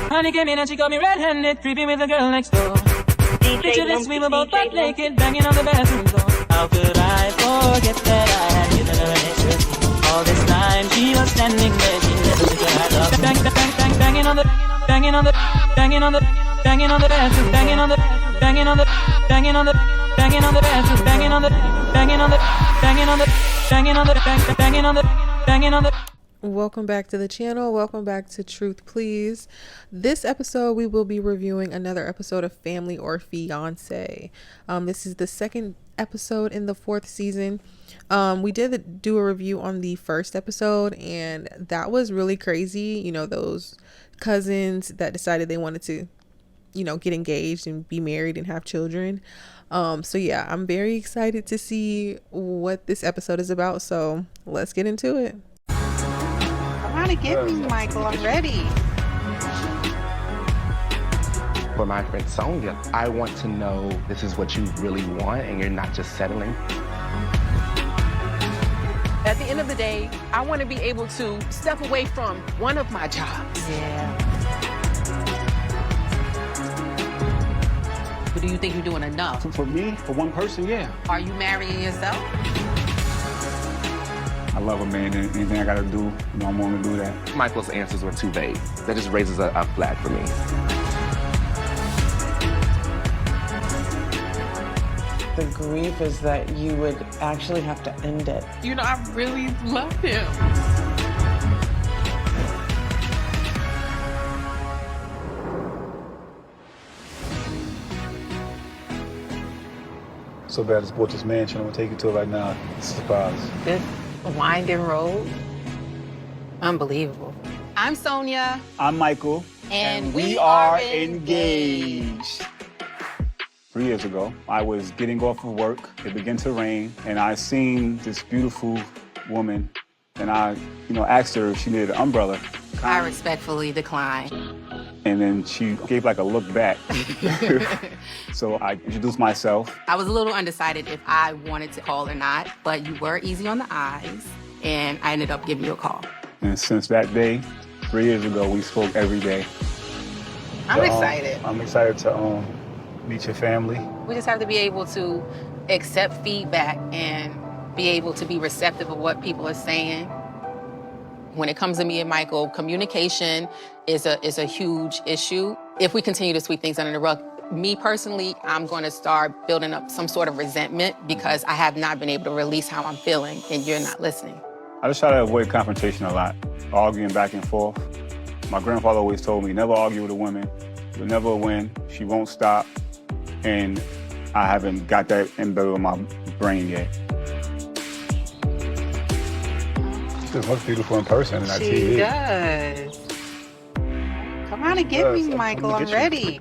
Honey came in and she got me red-handed, creeping with the girl next door. Picture this, we were both butt naked, banging on the bathroom door. How could I forget that I had given her an extra? All this time she was standing there, she listened to her love. Bang, bang, bang, banging on the, banging on the, banging on the, banging on the bathroom, banging on the, banging on the, banging on the, banging on the bathroom, banging on the, banging on the, banging on the, banging on the, banging on the, banging on the. Welcome back to the channel. Welcome back to Truth Please. This episode we will be reviewing another episode of Family or Fiancé. This is the second episode in the fourth season. We did do a review on the first episode and that was really crazy. You know, those cousins that decided they wanted to, you know, get engaged and be married and have children. So yeah, I'm very excited to see what this episode is about. So let's get into it. Trying to get me, Michael. I'm ready. For my friend Sonia, I want to know this is what you really want and you're not just settling. At the end of the day, I want to be able to step away from one of my jobs. Yeah. But do you think you're doing enough? For me, for one person, yeah. Are you marrying yourself? I love a man, and anything I gotta do, you know, I'm gonna do that. Michael's answers were too vague. That just raises a flag for me. The grief is that you would actually have to end it. You know, I really love him. So bad, I just bought this mansion. I'm gonna take you to it right now. It's a surprise. This winding road. Unbelievable. I'm Sonia. I'm Michael. And we are engaged. 3 years ago, I was getting off of work. It began to rain, and I seen this beautiful woman, and I, asked her if she needed an umbrella. I respectfully declined. And then she gave like a look back. So I introduced myself. I was a little undecided if I wanted to call or not, but you were easy on the eyes, and I ended up giving you a call. And since that day, 3 years ago, we spoke every day. I'm excited. I'm excited to meet your family. We just have to be able to accept feedback and be able to be receptive of what people are saying. When it comes to me and Michael, communication is a huge issue. If we continue to sweep things under the rug, me personally, I'm going to start building up some sort of resentment because I have not been able to release how I'm feeling and you're not listening. I just try to avoid confrontation a lot, arguing back and forth. My grandfather always told me, never argue with a woman. You'll never win. She won't stop. And I haven't got that embedded in my brain yet. She just looks beautiful in person and on TV. She does. Come on and get me, Michael. I'm ready.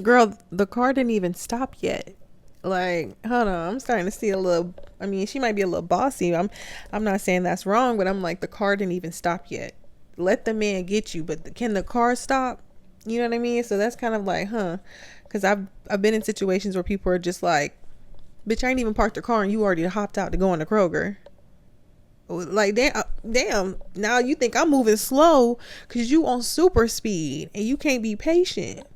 Girl, the car didn't even stop yet. Like, hold on, I'm starting to see a little, I mean, she might be a little bossy. I'm not saying that's wrong, but I'm like, the car didn't even stop yet. Let the man get you, but can the car stop? You know what I mean? So that's kind of like, because I've been in situations where people are just like, bitch, I ain't even parked the car and you already hopped out to go in the Kroger. Like, damn, now you think I'm moving slow because you on super speed and you can't be patient.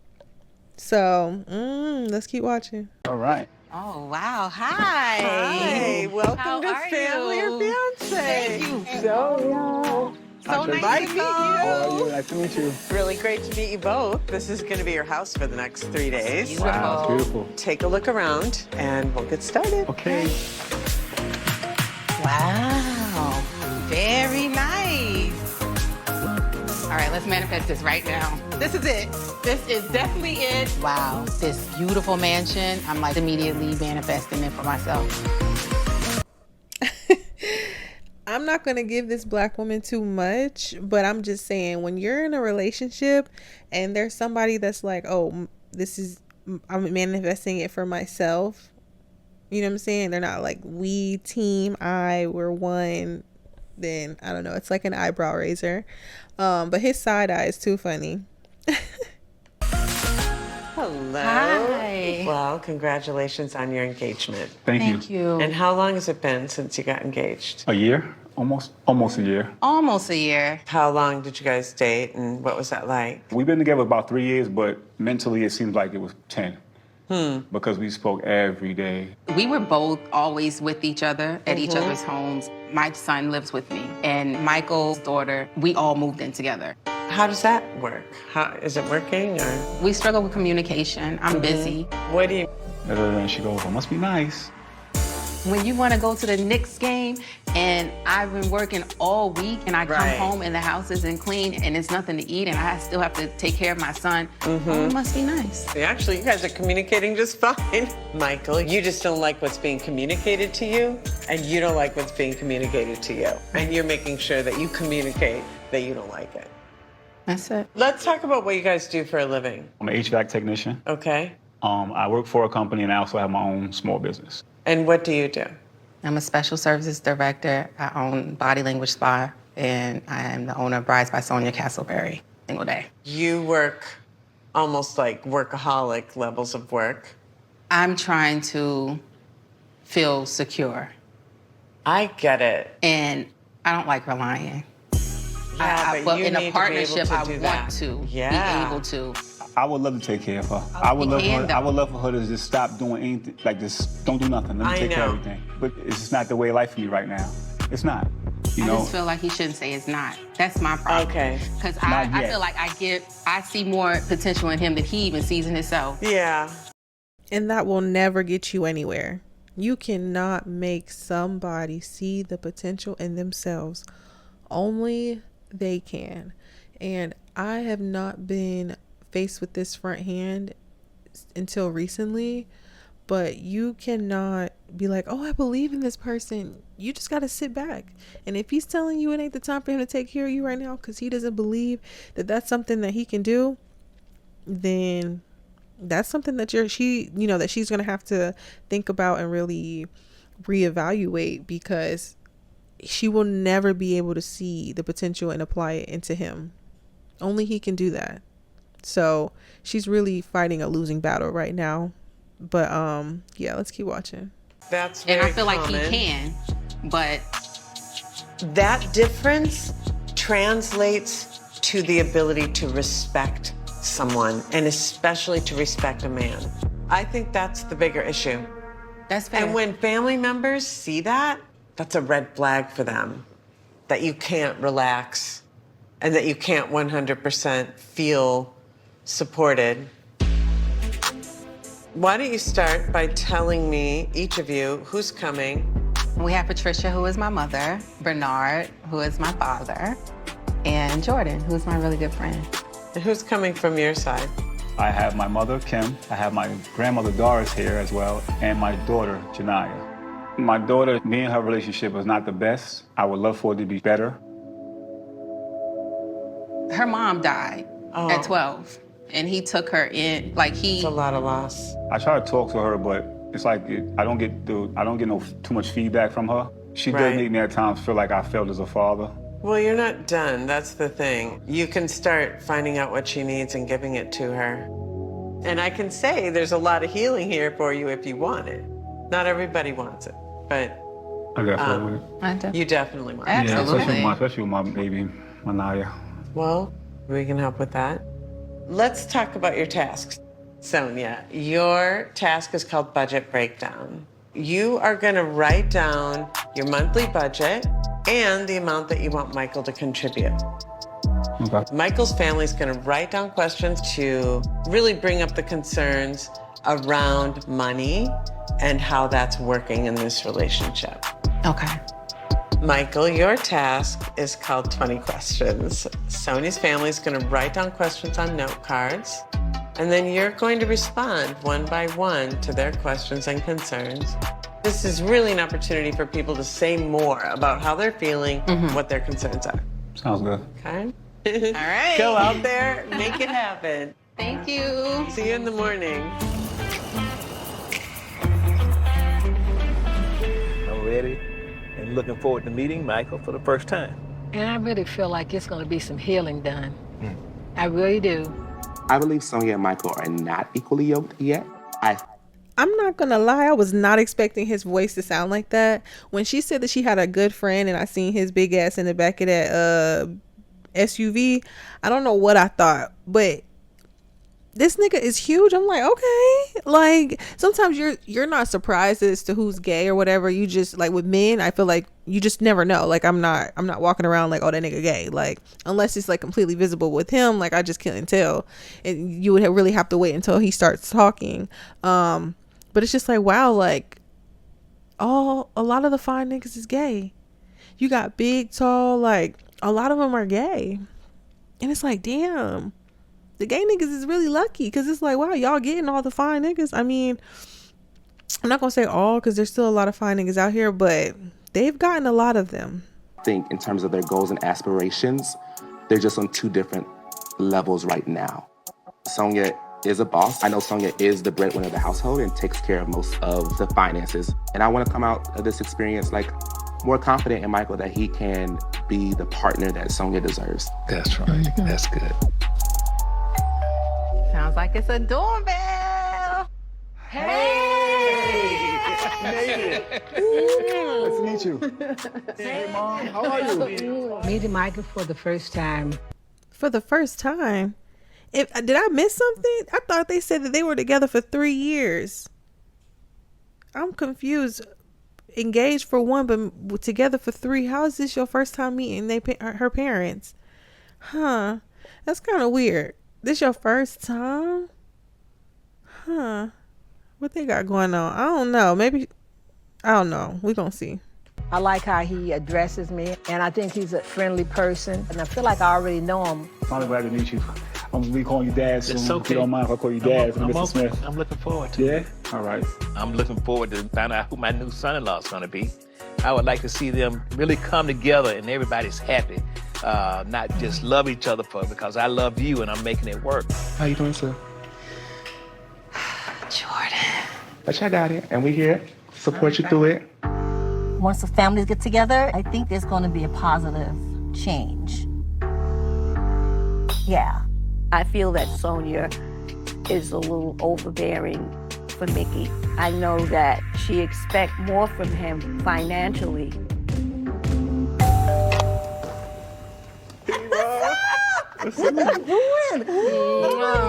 So, let's keep watching. All right. Oh, wow. Hi. Hi, welcome How to are Family or you? Fiancé. Thank you. So nice to meet you. How are you? Nice to meet you. Really great to meet you both. This is going to be your house for the next 3 days. Beautiful. Wow, it's beautiful. Take a look around and we'll get started. Okay. Wow. Very nice. All right, let's manifest this right now. This is it. This is definitely it. Wow, this beautiful mansion. I'm like immediately manifesting it for myself. I'm not going to give this black woman too much, but I'm just saying when you're in a relationship and there's somebody that's like, oh, I'm manifesting it for myself. You know what I'm saying? They're not like we, team, we're one. Then I don't know. It's like an eyebrow raiser. But his side eye is too funny. Hello. Hi. Well, congratulations on your engagement. Thank you. you. And how long has it been since you got engaged? A year. Almost a year. Almost a year. How long did you guys date, and what was that like? We've been together about 3 years, but mentally it seems like it was 10. Because we spoke every day. We were both always with each other at each other's homes. My son lives with me, and Michael's daughter, we all moved in together. How does that work? How is it working, or? We struggle with communication. I'm busy. What do you? And she goes, "Well, must be nice." When you want to go to the Knicks game, and I've been working all week, and I come home and the house isn't clean, and there's nothing to eat, and I still have to take care of my son, oh, it must be nice. Actually, you guys are communicating just fine. Michael, you just don't like what's being communicated to you, and you don't like what's being communicated to you. And you're making sure that you communicate that you don't like it. That's it. Let's talk about what you guys do for a living. I'm an HVAC technician. Okay. I work for a company, and I also have my own small business. And what do you do? I'm a special services director. I own Body Language Spa, and I am the owner of Brides by Sonia Castleberry. Single day. You work almost like workaholic levels of work. I'm trying to feel secure, I get it. and I don't like relying. Yeah, But you in need a to be partnership, able to I do want that. to be able to. I would love to take care of her. I would love for her to just stop doing anything, like just don't do nothing. Let me take care of everything. But it's just not the way of life for me right now. It's not. You I know? just feel like he shouldn't say it's not. That's my problem. Okay. Because Not I yet. feel like I see more potential in him than he even sees in himself. Yeah. And that will never get you anywhere. You cannot make somebody see the potential in themselves. Only they can. And I have not been faced with this front hand until recently, but you cannot be like, oh, I believe in this person. You just got to sit back. And if he's telling you it ain't the time for him to take care of you right now because he doesn't believe that that's something that he can do, then that's something that that she's going to have to think about and really reevaluate, because she will never be able to see the potential and apply it into him. Only he can do that. So she's really fighting a losing battle right now. But yeah, let's keep watching. That's very And I feel common. like he can, but That difference translates to the ability to respect someone, and especially to respect a man. I think that's the bigger issue. that's fair. And when family members see that, that's a red flag for them, that you can't relax and that you can't 100% feel supported. Why don't you start by telling me, each of you, who's coming? We have Patricia, who is my mother, Bernard, who is my father, and Jordan, who's my really good friend. And who's coming from your side? I have my mother, Kim. I have my grandmother, Doris, here as well, and my daughter, Janaya. My daughter, me and her relationship is not the best. I would love for it to be better. Her mom died at 12, and he took her in, like It's a lot of loss. I try to talk to her, but it's like I don't get too much feedback from her. She does make me at times feel like I failed as a father. Well, you're not done. That's the thing. You can start finding out what she needs and giving it to her. And I can say there's a lot of healing here for you if you want it. Not everybody wants it, but I definitely you definitely want it. Absolutely. Yeah, especially with my baby, Manaya. Well, we can help with that. Let's talk about your tasks. Sonia, your task is called budget breakdown. You are going to write down your monthly budget and the amount that you want Michael to contribute. Okay. Michael's family is going to write down questions to really bring up the concerns around money and how that's working in this relationship. Okay. Michael, your task is called 20 questions. Sonia's family is going to write down questions on note cards, and then you're going to respond one by one to their questions and concerns. This is really an opportunity for people to say more about how they're feeling, what their concerns are. Sounds good. Okay? All right. Go out there, make it happen. Thank you. See you in the morning. I'm ready and looking forward to meeting Michael for the first time. And I really feel like it's going to be some healing done. I really do. I believe Sonia and Michael are not equally yoked yet. I'm not gonna lie, I was not expecting his voice to sound like that. When she said that she had a good friend and I seen his big ass in the back of that SUV, I don't know what I thought, but this nigga is huge. I'm like, okay. Like, sometimes you're not surprised as to who's gay or whatever. You just, like, with men, I feel like you just never know. Like, I'm not walking around like, oh, that nigga gay. Like, unless it's like completely visible with him, like, I just couldn't tell. And you would really have to wait until he starts talking. But it's just like, wow, like, a lot of the fine niggas is gay. You got big, tall, like, a lot of them are gay. And it's like, damn. The gay niggas is really lucky, because it's like, wow, y'all getting all the fine niggas. I mean, I'm not gonna say all, because there's still a lot of fine niggas out here, but they've gotten a lot of them. I think in terms of their goals and aspirations, they're just on two different levels right now. Sonia is a boss. I know Sonia is the breadwinner of the household and takes care of most of the finances. And I want to come out of this experience like more confident in Michael that he can be the partner that Sonia deserves. That's right. That's good. Sounds like it's a doorbell. Hey! Made it. Nice to meet you. Hey, Mom. How are you? Meeting Michael for the first time. For the first time? Did I miss something? I thought they said that they were together for 3 years. I'm confused. Engaged for 1, but together for 3. How is this your first time meeting her parents? Huh. That's kind of weird. This your first time? Huh. What they got going on? I don't know. Maybe, I don't know. We gonna see. I like how he addresses me, and I think he's a friendly person, and I feel like I already know him. I'm glad to meet you. I'm gonna be calling you Dad soon. It's okay. If you don't mind if I call you Dad, Mr. Smith. I'm looking forward to it. Yeah? All right. I'm looking forward to find out who my new son-in-law is going to be. I would like to see them really come together and everybody's happy. Not just love each other because I love you and I'm making it work. How you doing, sir? Jordan. But I got it, and we here. Support you through it. Once the families get together, I think there's going to be a positive change. Yeah. I feel that Sonia is a little overbearing for Mickey. I know that she expects more from him financially.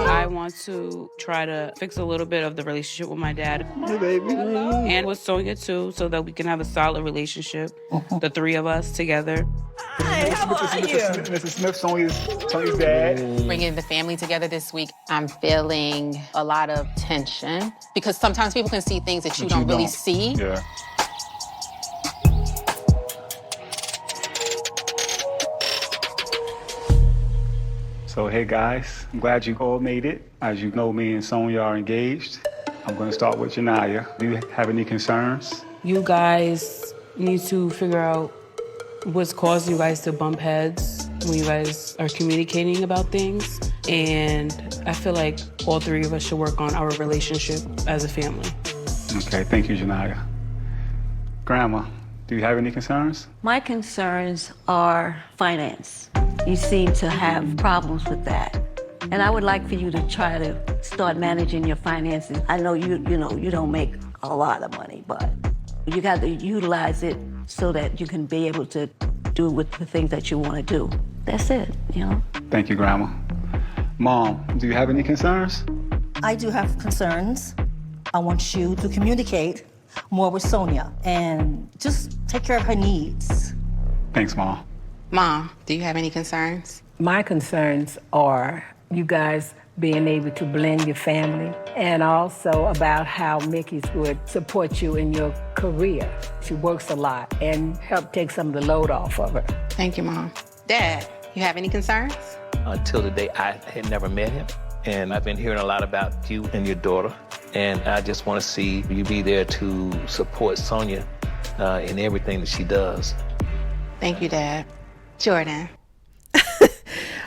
I want to try to fix a little bit of the relationship with my dad. Hey, baby. And with Sonia, too, so that we can have a solid relationship, the 3 of us together. Hi, how are you? Mrs. Smith, Sonia's dad. Bringing the family together this week, I'm feeling a lot of tension because sometimes people can see things that you don't really see. Yeah. So, hey guys, I'm glad you all made it. As you know, me and Sonia are engaged. I'm going to start with Janaya. Do you have any concerns? You guys need to figure out what's causing you guys to bump heads when you guys are communicating about things. And I feel like all 3 of us should work on our relationship as a family. Okay, thank you, Janaya. Grandma, do you have any concerns? My concerns are finance. You seem to have problems with that. And I would like for you to try to start managing your finances. I know you don't make a lot of money, but you got to utilize it so that you can be able to do with the things that you want to do. That's it, Thank you, Grandma. Mom, do you have any concerns? I do have concerns. I want you to communicate more with Sonia and just take care of her needs. Thanks, Mom. Mom, do you have any concerns? My concerns are you guys being able to blend your family, and also about how Mickey would support you in your career. She works a lot and help take some of the load off of her. Thank you, Mom. Dad, you have any concerns? Until today, I had never met him. And I've been hearing a lot about you and your daughter. And I just want to see you be there to support Sonia in everything that she does. Thank you, Dad. Jordan.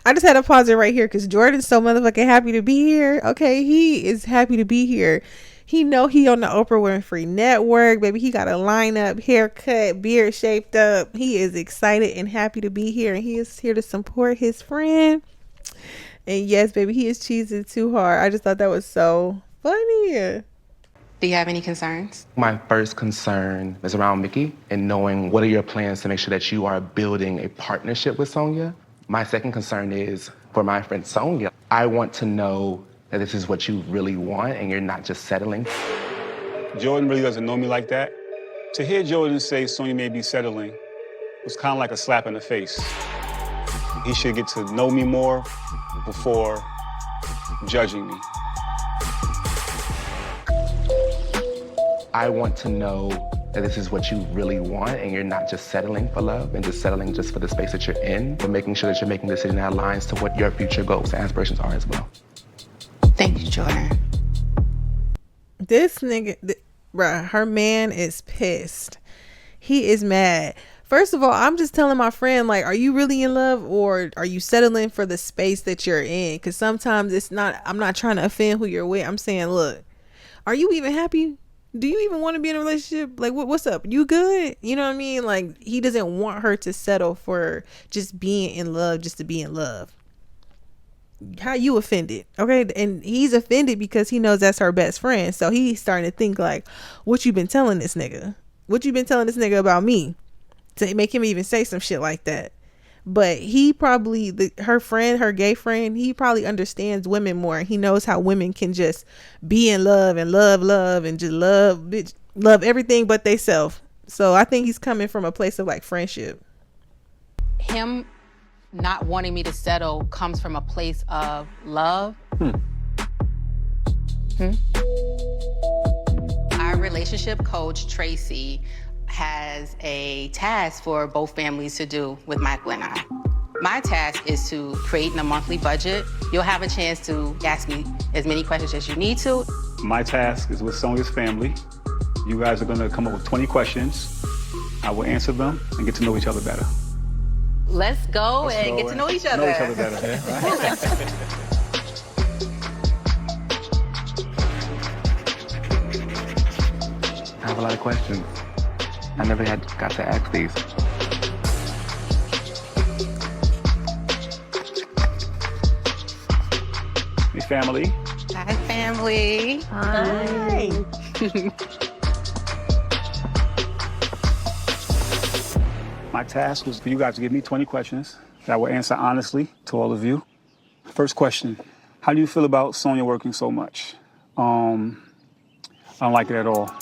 I just had to pause it right here because Jordan's so motherfucking happy to be here. Okay, he is happy to be here. He know he on the Oprah Winfrey Network, baby. He got a lineup, haircut, beard shaped up. He is excited and happy to be here, and he is here to support his friend. And yes, baby, he is cheesing too hard. I just thought that was so funny. Do you have any concerns? My first concern is around Mickey and knowing what are your plans to make sure that you are building a partnership with Sonia. My second concern is for my friend Sonia. I want to know that this is what you really want and you're not just settling. Jordan really doesn't know me like that. To hear Jordan say Sonia may be settling was kind of like a slap in the face. He should get to know me more before judging me. I want to know that this is what you really want and you're not just settling for love and just settling just for the space that you're in, but making sure that you're making a decision that aligns to what your future goals and aspirations are as well. Thank you, Jordan. This nigga, bruh, her man is pissed. He is mad. First of all, I'm just telling my friend, like, are you really in love or are you settling for the space that you're in? Because sometimes it's not, I'm not trying to offend who you're with. I'm saying, look, are you even happy? Do you even want to be in a relationship? Like, what's up? You good? You know what I mean? Like, he doesn't want her to settle for just being in love, just to be in love. How you offended? Okay. And he's offended because he knows that's her best friend. So he's starting to think like, what you been telling this nigga? What you been telling this nigga about me? To make him even say some shit like that. But he probably, her friend, her gay friend, he probably understands women more. He knows how women can just be in love and love and just love everything but they self. So I think he's coming from a place of like friendship. Him not wanting me to settle comes from a place of love. Our relationship coach, Tracy, has a task for both families to do with Michael and I. My task is to create a monthly budget. You'll have a chance to ask me as many questions as you need to. My task is with Sonia's family. You guys are gonna come up with 20 questions. I will answer them and get to know each other better. Let's go and get to know each other. Know each other better. Yeah, I have a lot of questions. I never got to ask these. Hey, family. Hi, family. Hi. My task was for you guys to give me 20 questions that I will answer honestly to all of you. First question, how do you feel about Sonia working so much? I don't like it at all.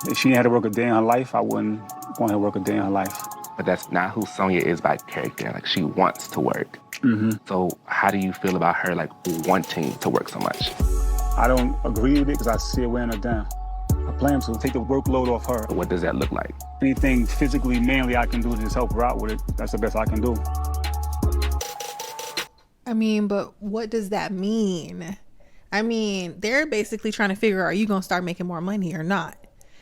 If she had to work a day in her life, I wouldn't want her to work a day in her life. But that's not who Sonia is by character. Like, she wants to work. So how do you feel about her, like, wanting to work so much? I don't agree with it because I see her wearing her down. I plan to take the workload off her. What does that look like? Anything physically, manly I can do to just help her out with it, that's the best I can do. I mean, but what does that mean? I mean, they're basically trying to figure out, are you going to start making more money or not?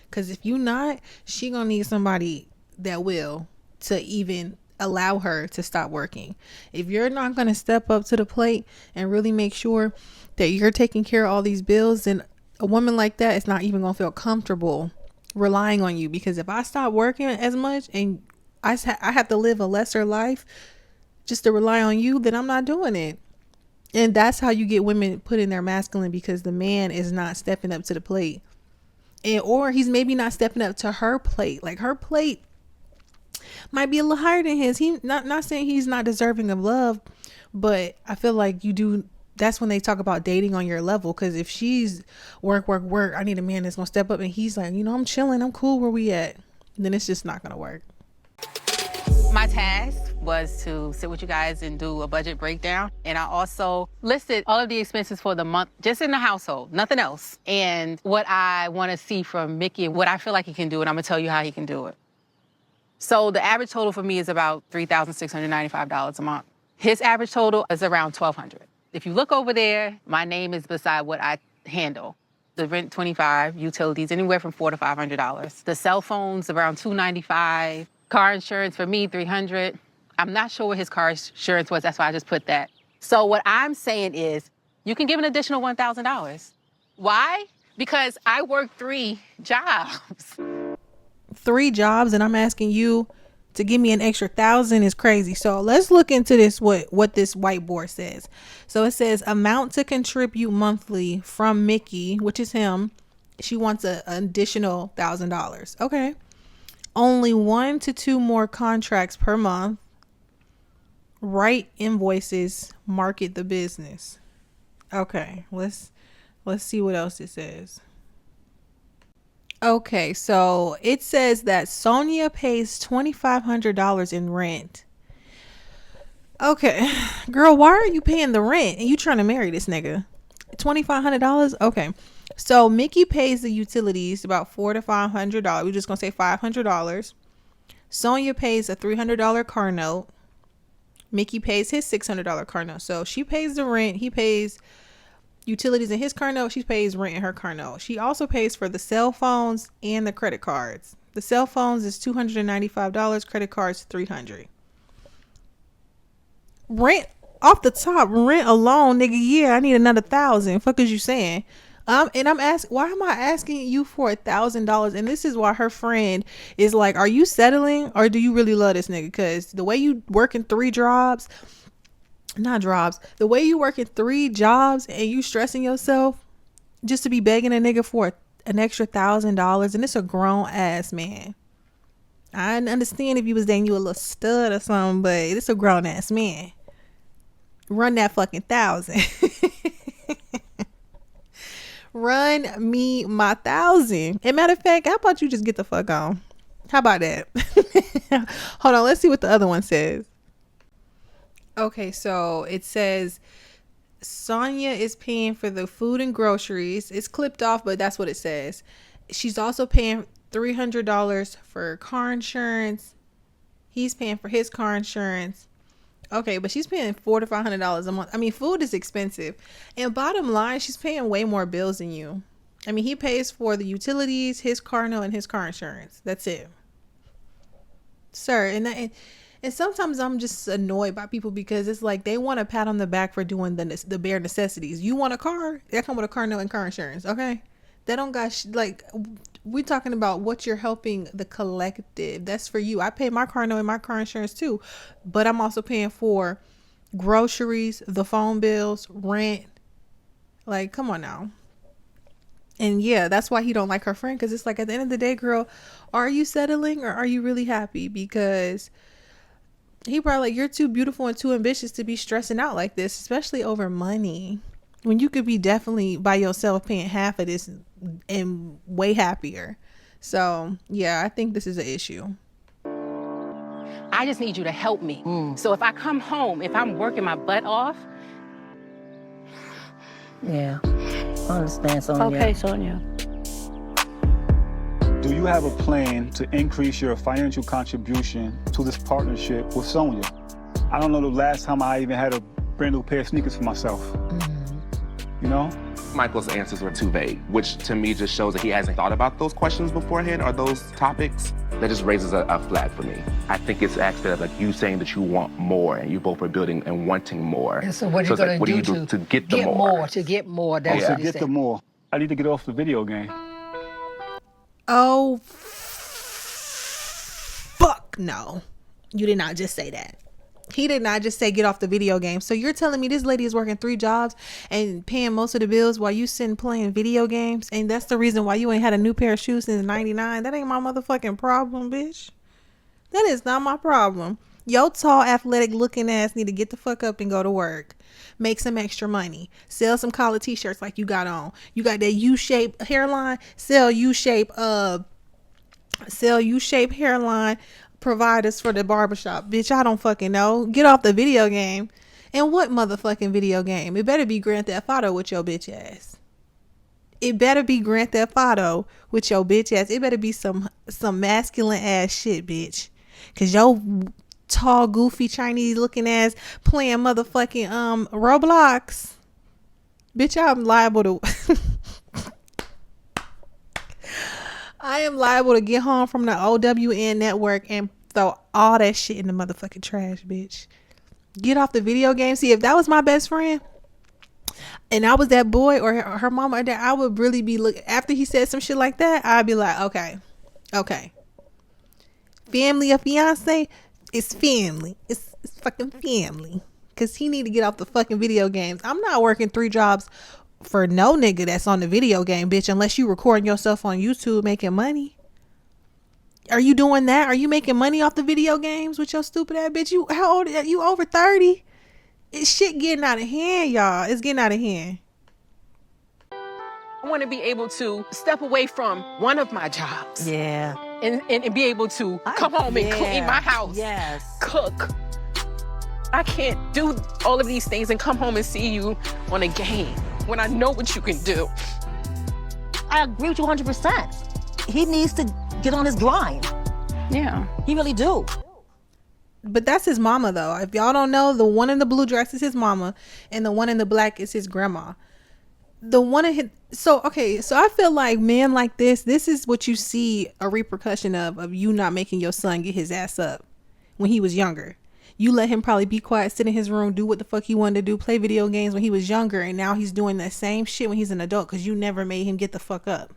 Because if you not, she going to need somebody that will to even allow her to stop working. If you're not going to step up to the plate and really make sure that you're taking care of all these bills, then a woman like that is not even going to feel comfortable relying on you. Because if I stop working as much and I have to live a lesser life just to rely on you, then I'm not doing it. And that's how you get women put in their masculine, because the man is not stepping up to the plate. Or he's maybe not stepping up to her plate. Like, her plate might be a little higher than his. He not saying he's not deserving of love, but I feel like you do. That's when they talk about dating on your level. Because if she's work, I need a man that's gonna step up, and he's like, you know, I'm chilling, I'm cool where we at, then it's just not gonna work. My task was to sit with you guys and do a budget breakdown. And I also listed all of the expenses for the month, just in the household, nothing else. And what I want to see from Mickey, what I feel like he can do, and I'm going to tell you how he can do it. So the average total for me is about $3,695 a month. His average total is around $1,200. If you look over there, my name is beside what I handle. The rent, $25, utilities, anywhere from $400 to $500. The cell phones, around $295. Car insurance for me, $300. I'm not sure what his car insurance was. That's why I just put that. So what I'm saying is, you can give an additional $1,000. Why? Because I work 3 jobs. 3 jobs, and I'm asking you to give me an extra $1,000 is crazy. So let's look into this, what this whiteboard says. So it says amount to contribute monthly from Mickey, which is him. She wants an additional $1,000. Okay. Only 1 to 2 more contracts per month. Write invoices. Market the business. Okay. Let's see what else it says. Okay, so it says that Sonia pays $2,500 in rent. Okay, girl, why are you paying the rent and you trying to marry this nigga? $2,500? Okay, so Mickey pays the utilities about $400 to $500. We're just gonna say $500. Sonia pays a $300 car note. Mickey pays his $600 car note. So she pays the rent. He pays utilities in his car note. She pays rent in her car note. She also pays for the cell phones and the credit cards. The cell phones is $295. Credit cards $300. Rent off the top. Rent alone, nigga. Yeah, I need another $1,000. Fuck is you saying? And I'm asking, why am I asking you for $1,000? And this is why her friend is like, are you settling or do you really love this nigga? Because the way you working 3 jobs. The way you working 3 jobs and you stressing yourself just to be begging a nigga for an extra $1,000, and it's a grown ass man. I understand if you was dating you a little stud or something, but it's a grown ass man. Run that fucking 1,000. Run me my 1,000. And matter of fact, how about you just get the fuck on? How about that? Hold on, let's see what the other one says. Okay, so it says Sonia is paying for the food and groceries. It's clipped off, but that's what it says. She's also paying $300 for car insurance. He's paying for his car insurance. Okay, but she's paying $400 to $500 a month. I mean, food is expensive. And bottom line, she's paying way more bills than you. I mean, he pays for the utilities, his car note, and his car insurance. That's it. Sir, and sometimes I'm just annoyed by people because it's like they want a pat on the back for doing the bare necessities. You want a car? That come with a car note and car insurance, okay? They don't got like, we're talking about what you're helping the collective. That's for you. I pay my car note and my car insurance too, but I'm also paying for groceries, the phone bills, rent. Like, come on now. And yeah, that's why he don't like her friend, because it's like at the end of the day, girl, are you settling or are you really happy? Because he probably like, you're too beautiful and too ambitious to be stressing out like this, especially over money, when you could be definitely by yourself paying half of this and way happier. So yeah, I think this is an issue. I just need you to help me. So if I come home, if I'm working my butt off. Yeah, I understand, Sonia. Okay, Sonia. Do you have a plan to increase your financial contribution to this partnership with Sonia? I don't know the last time I even had a brand new pair of sneakers for myself. You know? Michael's answers were too vague, which to me just shows that he hasn't thought about those questions beforehand or those topics. That just raises a flag for me. I think it's actually like you saying that you want more and you both are building and wanting more. And so what are you going what to do to get the more? To get more. That's to what he get said. the more. I need to get off the video game. Oh, fuck no. You did not just say that. He did not just say get off the video game. So you're telling me this lady is working 3 jobs and paying most of the bills while you sitting playing video games, and that's the reason why you ain't had a new pair of shoes since '99? That ain't my motherfucking problem, bitch. That is not my problem. Your tall, athletic looking ass need to get the fuck up and go to work. Make some extra money. Sell some collar t-shirts like you got on. You got that U-shaped hairline. Sell U-shaped hairline providers for the barbershop. Bitch, I don't fucking know. Get off the video game. And what motherfucking video game? It better be Grand Theft Auto with your bitch ass. It better be Grand Theft Auto with your bitch ass. It better be some masculine ass shit, bitch. Cause your tall, goofy, Chinese looking ass playing motherfucking Roblox. Bitch, I'm liable to I am liable to get home from the OWN network and throw all that shit in the motherfucking trash, bitch. Get off the video game. See, if that was my best friend and I was that boy or her mama or dad, I would really be after he said some shit like that, I'd be like, okay. Family of fiance is family. It's fucking family. Because he need to get off the fucking video games. I'm not working 3 jobs for no nigga that's on the video game, bitch, unless you recording yourself on YouTube making money. Are you doing that? Are you making money off the video games with your stupid ass bitch? You, how old are you? Over 30? It's shit getting out of hand, y'all. It's getting out of hand. I want to be able to step away from one of my jobs. Yeah. And be able to come home and clean my house. Yes. Cook. I can't do all of these things and come home and see you on a game when I know what you can do. I agree with you 100%. He needs to get on his grind. Yeah. He really do. But that's his mama, though. If y'all don't know, the one in the blue dress is his mama, and the one in the black is his grandma. The one in his... So I feel like men like this is what you see a repercussion of you not making your son get his ass up when he was younger. You let him probably be quiet, sit in his room, do what the fuck he wanted to do, play video games when he was younger, and now he's doing that same shit when he's an adult because you never made him get the fuck up.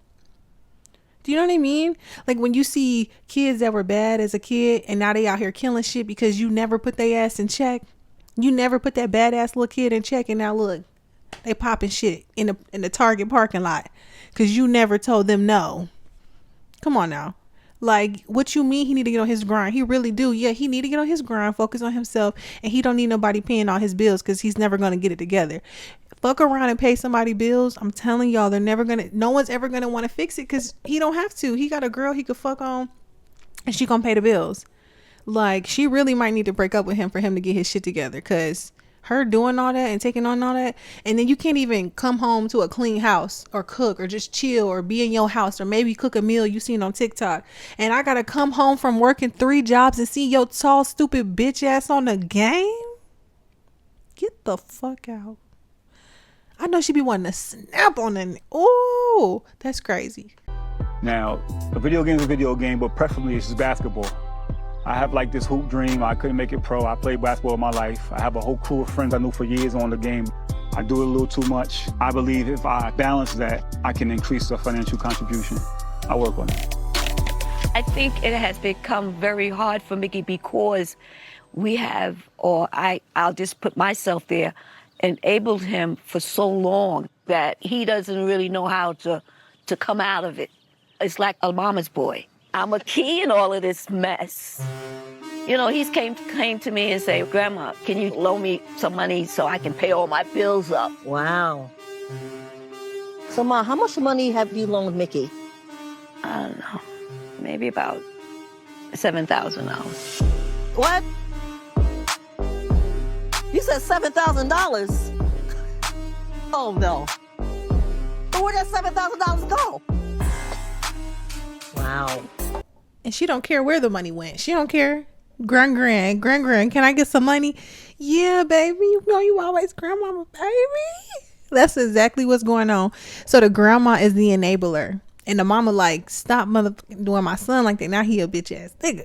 Do you know what I mean? Like when you see kids that were bad as a kid and now they out here killing shit because you never put their ass in check. You never put that badass little kid in check, and now look, they popping shit in the Target parking lot because you never told them no. Come on now. Like, what you mean he need to get on his grind? He really do. Yeah, he need to get on his grind, focus on himself, and he don't need nobody paying all his bills because he's never going to get it together. Fuck around and pay somebody bills. I'm telling y'all, no one's ever going to want to fix it because he don't have to. He got a girl he could fuck on and she going to pay the bills. Like, she really might need to break up with him for him to get his shit together because her doing all that and taking on all that, and then you can't even come home to a clean house or cook or just chill or be in your house or maybe cook a meal you seen on TikTok, and I gotta come home from working 3 jobs and see your tall stupid bitch ass on the game. Get the fuck out. I know she be wanting to snap on it. Oh, that's crazy. Now, a video game is a video game, but preferably it's just basketball. I have like this hoop dream. I couldn't make it pro. I played basketball in my life. I have a whole crew of friends I knew for years on the game. I do it a little too much. I believe if I balance that, I can increase the financial contribution. I work on it. I think it has become very hard for Mickey because we have, or I'll just put myself there, enabled him for so long that he doesn't really know how to come out of it. It's like a mama's boy. I'm a key in all of this mess. You know, he's came to me and say, Grandma, can you loan me some money so I can pay all my bills up? Wow. So, Ma, how much money have you loaned Mickey? I don't know. Maybe about $7,000. What? You said $7,000? Oh, no. But where'd that $7,000 go? Wow. And she don't care where the money went. She don't care. Gran, can I get some money? Yeah, baby. You know you always grandmama, baby. That's exactly what's going on. So the grandma is the enabler. And the mama like, stop motherfucking doing my son like that. Now he a bitch ass nigga.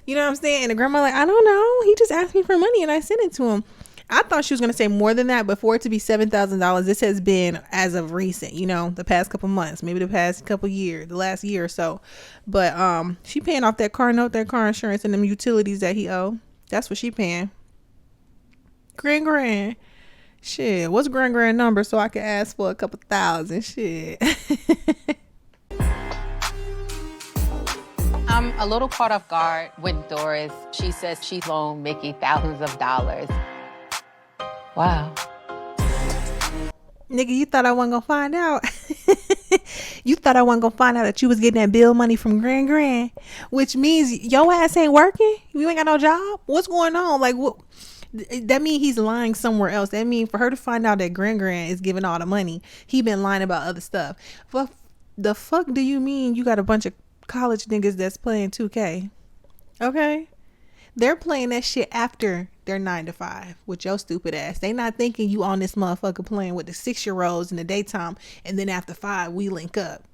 You know what I'm saying? And the grandma like, I don't know. He just asked me for money and I sent it to him. I thought she was going to say more than that, but for it to be $7,000, this has been as of recent, you know, the past couple months, maybe the past couple years, the last year or so. But she paying off that car note, that car insurance, and them utilities that he owe. That's what she paying. Gran. Shit, what's Gran number so I can ask for a couple thousand? Shit. I'm a little caught off guard with Doris. She says she loaned Mickey thousands of dollars. Wow. Nigga, you thought I wasn't gonna find out. You thought I wasn't gonna find out that you was getting that bill money from Gran, which means your ass ain't working. You ain't got no job. What's going on? Like, what? That mean he's lying somewhere else. That mean for her to find out that Gran is giving all the money, he been lying about other stuff. But the fuck do you mean you got a bunch of college niggas that's playing 2K? Okay, they're playing that shit after their 9 to 5 with your stupid ass. They not thinking you on this motherfucker playing with the 6-year-olds in the daytime, and then after 5 we link up.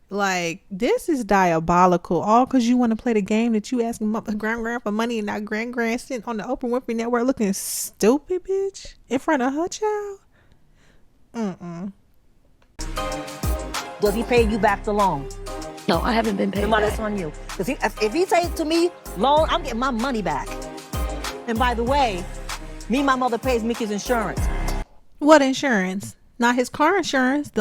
Like, this is diabolical. All because you want to play the game that you asking Gran for money, and not Gran sitting on the Oprah Winfrey Network looking stupid, bitch, in front of her child. Does he pay you back the loan? No, I haven't been paid back. That's on you. Because if he say to me, loan, I'm getting my money back. And by the way, my mother pays Mickey's insurance. What insurance? not his car insurance.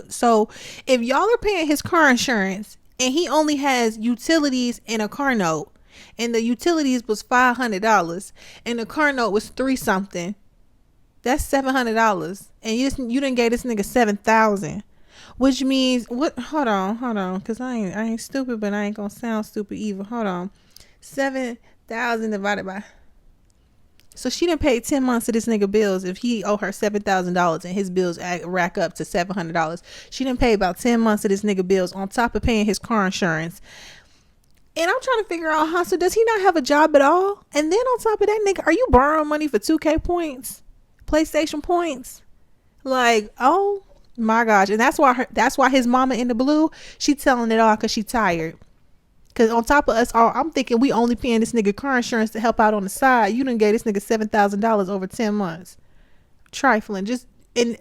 So if y'all are paying his car insurance and he only has utilities and a car note, and the utilities was $500 and the car note was $3 something, that's $700, and you didn't gave this nigga $7,000, which means what? Hold on, because I ain't stupid, but I ain't gonna sound stupid either. Hold on, 7,000 divided by. So she done paid 10 months of this nigga bills. If he owe her $7,000 and his bills rack up to $700, she done paid about 10 months of this nigga bills on top of paying his car insurance. And I'm trying to figure out, how, so does he not have a job at all? And then on top of that, nigga, are you borrowing money for 2K points, PlayStation points? Like, oh my gosh. And that's why his mama in the blue, she telling it all because she tired. Because on top of us all, I'm thinking we only paying this nigga car insurance to help out on the side. You done gave this nigga $7,000 over 10 months. Trifling. Just, and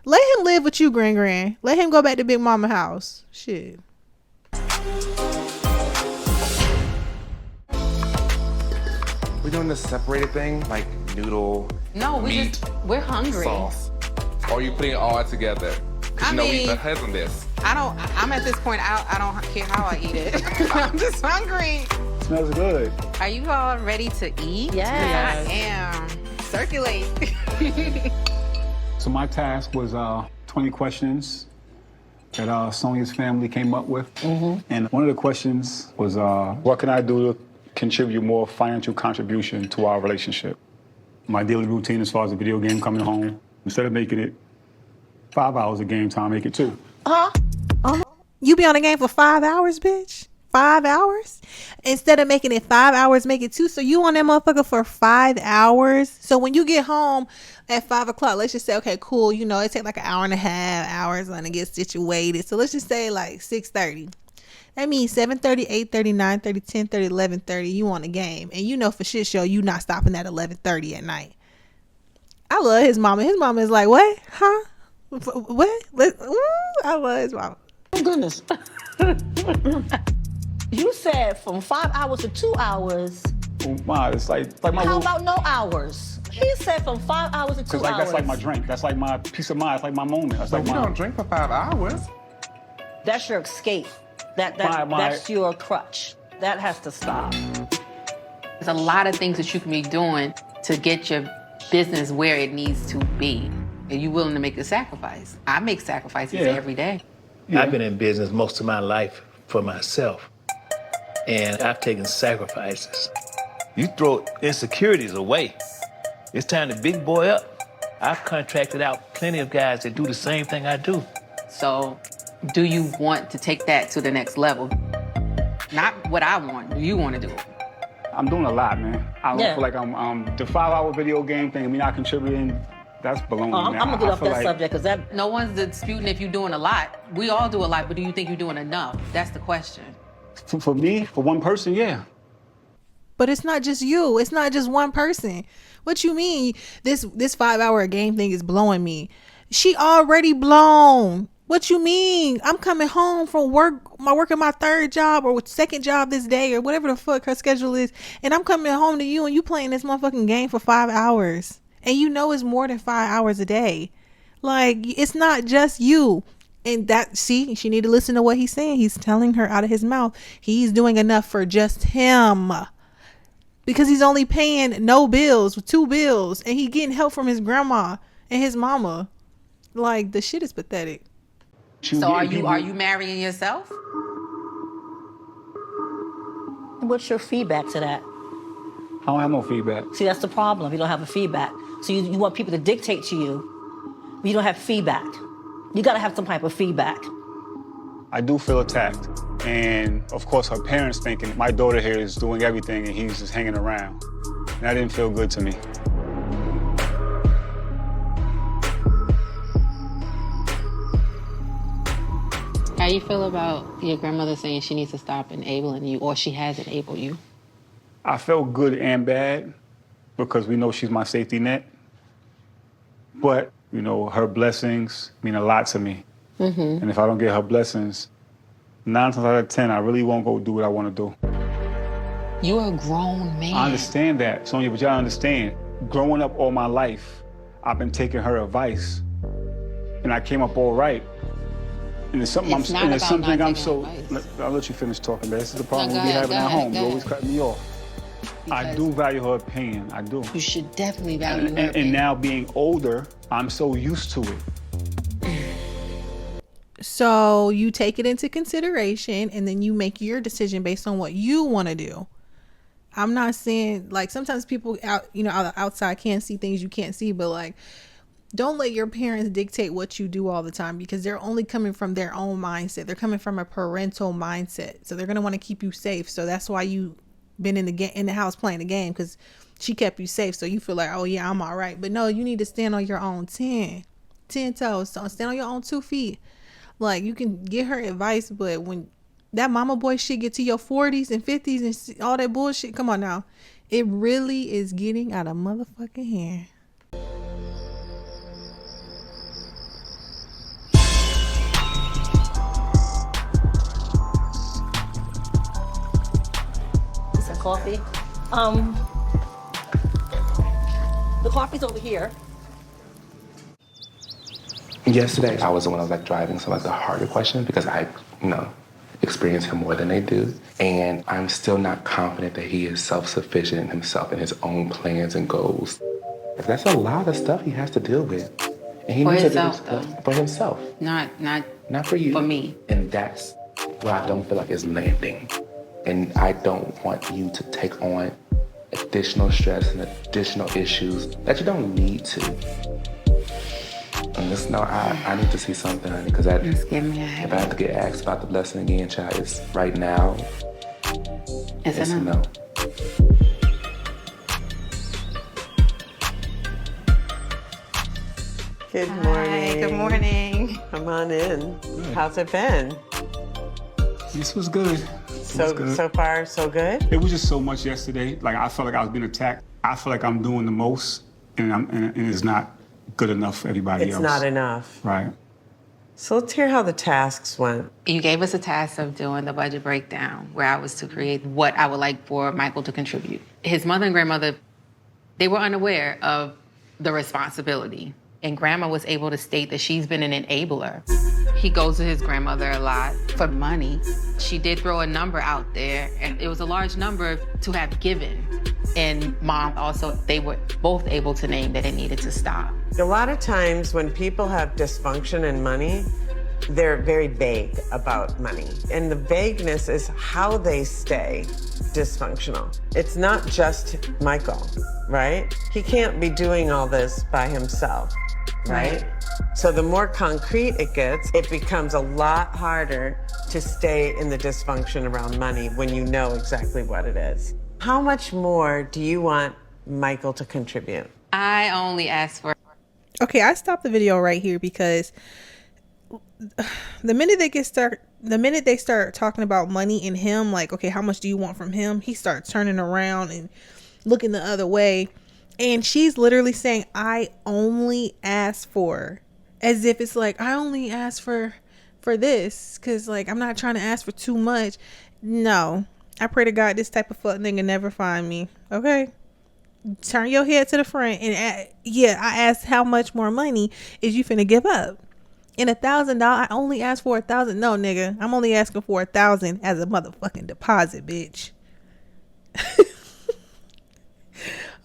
let him live with you, Gran. Let him go back to Big Mama house. Shit. We're doing the separated thing, like noodle, No, we're hungry. sauce. Or are you putting it all together? Because we put heads on this. I'm at this point, I don't care how I eat it. I'm just hungry. Smells good. Are you all ready to eat? Yes. I am. Circulate. So my task was 20 questions that Sonia's family came up with. And one of the questions was, what can I do to contribute more financial contribution to our relationship? My daily routine as far as the video game coming home, instead of making it 5 hours of game time, make it 2. You be on the game for 5 hours, bitch? 5 hours? Instead of making it 5 hours, make it 2. So you on that motherfucker for 5 hours? So when you get home at 5 o'clock, let's just say, okay, cool. You know, it take like an hour and a half hours to get situated. So let's just say like 6:30. That means 7:30, 8:30, 9:30, 10:30, 11:30, you on the game. And you know for shit show, you not stopping at 11:30 at night. I love his mama. His mama is like, what? Huh? What? I love his mama. Oh, goodness. You said from 5 hours to 2 hours. Oh my, it's like my How about no hours? He said from 5 hours to 2 hours. That's like my drink. That's like my peace of mind. It's like my moment. That's like you don't drink for 5 hours. That's your escape. That's your crutch. That has to stop. There's a lot of things that you can be doing to get your business where it needs to be. Are you willing to make a sacrifice? I make sacrifices every day. Yeah. I've been in business most of my life for myself, and I've taken sacrifices. You throw insecurities away. It's time to big boy up. I've contracted out plenty of guys that do the same thing I do. So, do you want to take that to the next level? Not what I want. Do you want to do it? I'm doing a lot, man. I don't feel like I'm the 5 hour video game thing, me not contributing, that's baloney. I'm gonna get off that subject because that. No one's disputing if you're doing a lot. We all do a lot, but do you think you're doing enough? That's the question. For me, for one person, yeah. But it's not just you. It's not just one person. What you mean? This 5 hour game thing is blowing me. She already blown. What you mean? I'm coming home from working my third job or second job this day or whatever the fuck her schedule is, and I'm coming home to you and you playing this motherfucking game for 5 hours. And you know it's more than 5 hours a day. Like, it's not just you. And she need to listen to what he's saying. He's telling her out of his mouth he's doing enough for just him. Because he's only paying no bills, 2 bills, and he getting help from his grandma and his mama. Like, the shit is pathetic. So are you marrying yourself? What's your feedback to that? I don't have no feedback. See, that's the problem. You don't have a feedback. So you want people to dictate to you, but you don't have feedback. You gotta have some type of feedback. I do feel attacked. And of course her parents thinking my daughter here is doing everything and he's just hanging around. And that didn't feel good to me. How you feel about your grandmother saying she needs to stop enabling you, or she has enabled you? I felt good and bad because we know she's my safety net. But, you know, her blessings mean a lot to me. And if I don't get her blessings, 9 times out of 10, I really won't go do what I want to do. You're a grown man. I understand that, Sonia, but y'all understand. Growing up all my life, I've been taking her advice and I came up all right. And it's something It's not about not I'm taking so. advice. I'll let you finish talking, but this is the No, problem go we be ahead, having go at ahead, home. go You always ahead. cut me off. I Because do value her opinion. I do. you should definitely value her And opinion. now being older, I'm so used to it. So you take it into consideration and then you make your decision based on what you want to do. I'm not saying, like, sometimes people out, outside can't see things you can't see, but like, don't let your parents dictate what you do all the time, because they're only coming from their own mindset. They're coming from a parental mindset. So they're going to want to keep you safe. So that's why you been in the house playing the game, because she kept you safe. So you feel like, oh yeah, I'm all right. But no, you need to stand on your own 10 toes. So stand on your own 2 feet. Like, you can get her advice, but when that mama boy shit get to your 40s and 50s and all that bullshit, come on now. It really is getting out of motherfucking hand. Some coffee. The coffee's over here. Yesterday, I was the one that was like driving some like the harder questions because I, experience him more than they do. And I'm still not confident that he is self-sufficient in himself and his own plans and goals. That's a lot of stuff he has to deal with. And he For needs to himself, do this though. for himself. Not for you. For me. And that's where I don't feel like it's landing. And I don't want you to take on additional stress and additional issues that you don't need to. And listen, I need to see something, honey, because Just give me a if I headache. have to get asked about the blessing again, child, it's right now. It's a enough. no. Good morning. Hi, good morning. Come on in. How's it been? This was good. So far, so good? It was just so much yesterday. Like, I felt like I was being attacked. I feel like I'm doing the most, and it's not good enough for everybody else. It's not enough. Right. So let's hear how the tasks went. You gave us a task of doing the budget breakdown, where I was to create what I would like for Michael to contribute. His mother and grandmother, they were unaware of the responsibility. And grandma was able to state that she's been an enabler. He goes to his grandmother a lot for money. She did throw a number out there, and it was a large number to have given. And mom also, they were both able to name that it needed to stop. A lot of times when people have dysfunction in money, they're very vague about money. And the vagueness is how they stay dysfunctional. It's not just Michael, right? He can't be doing all this by himself, right? So the more concrete it gets, it becomes a lot harder to stay in the dysfunction around money when you know exactly what it is. How much more do you want Michael to contribute? I only asked for... Okay, I stopped the video right here because the minute they start talking about money and him, like, okay, how much do you want from him? He starts turning around and looking the other way. And she's literally saying, I only asked for, as if it's like, I only asked for this because, like, I'm not trying to ask for too much. No, I pray to God this type of fuck nigga never find me. Okay, turn your head to the front and I asked how much more money is you finna give up. And $1,000, I only asked for 1,000. No, nigga, I'm only asking for 1,000 as a motherfucking deposit, bitch.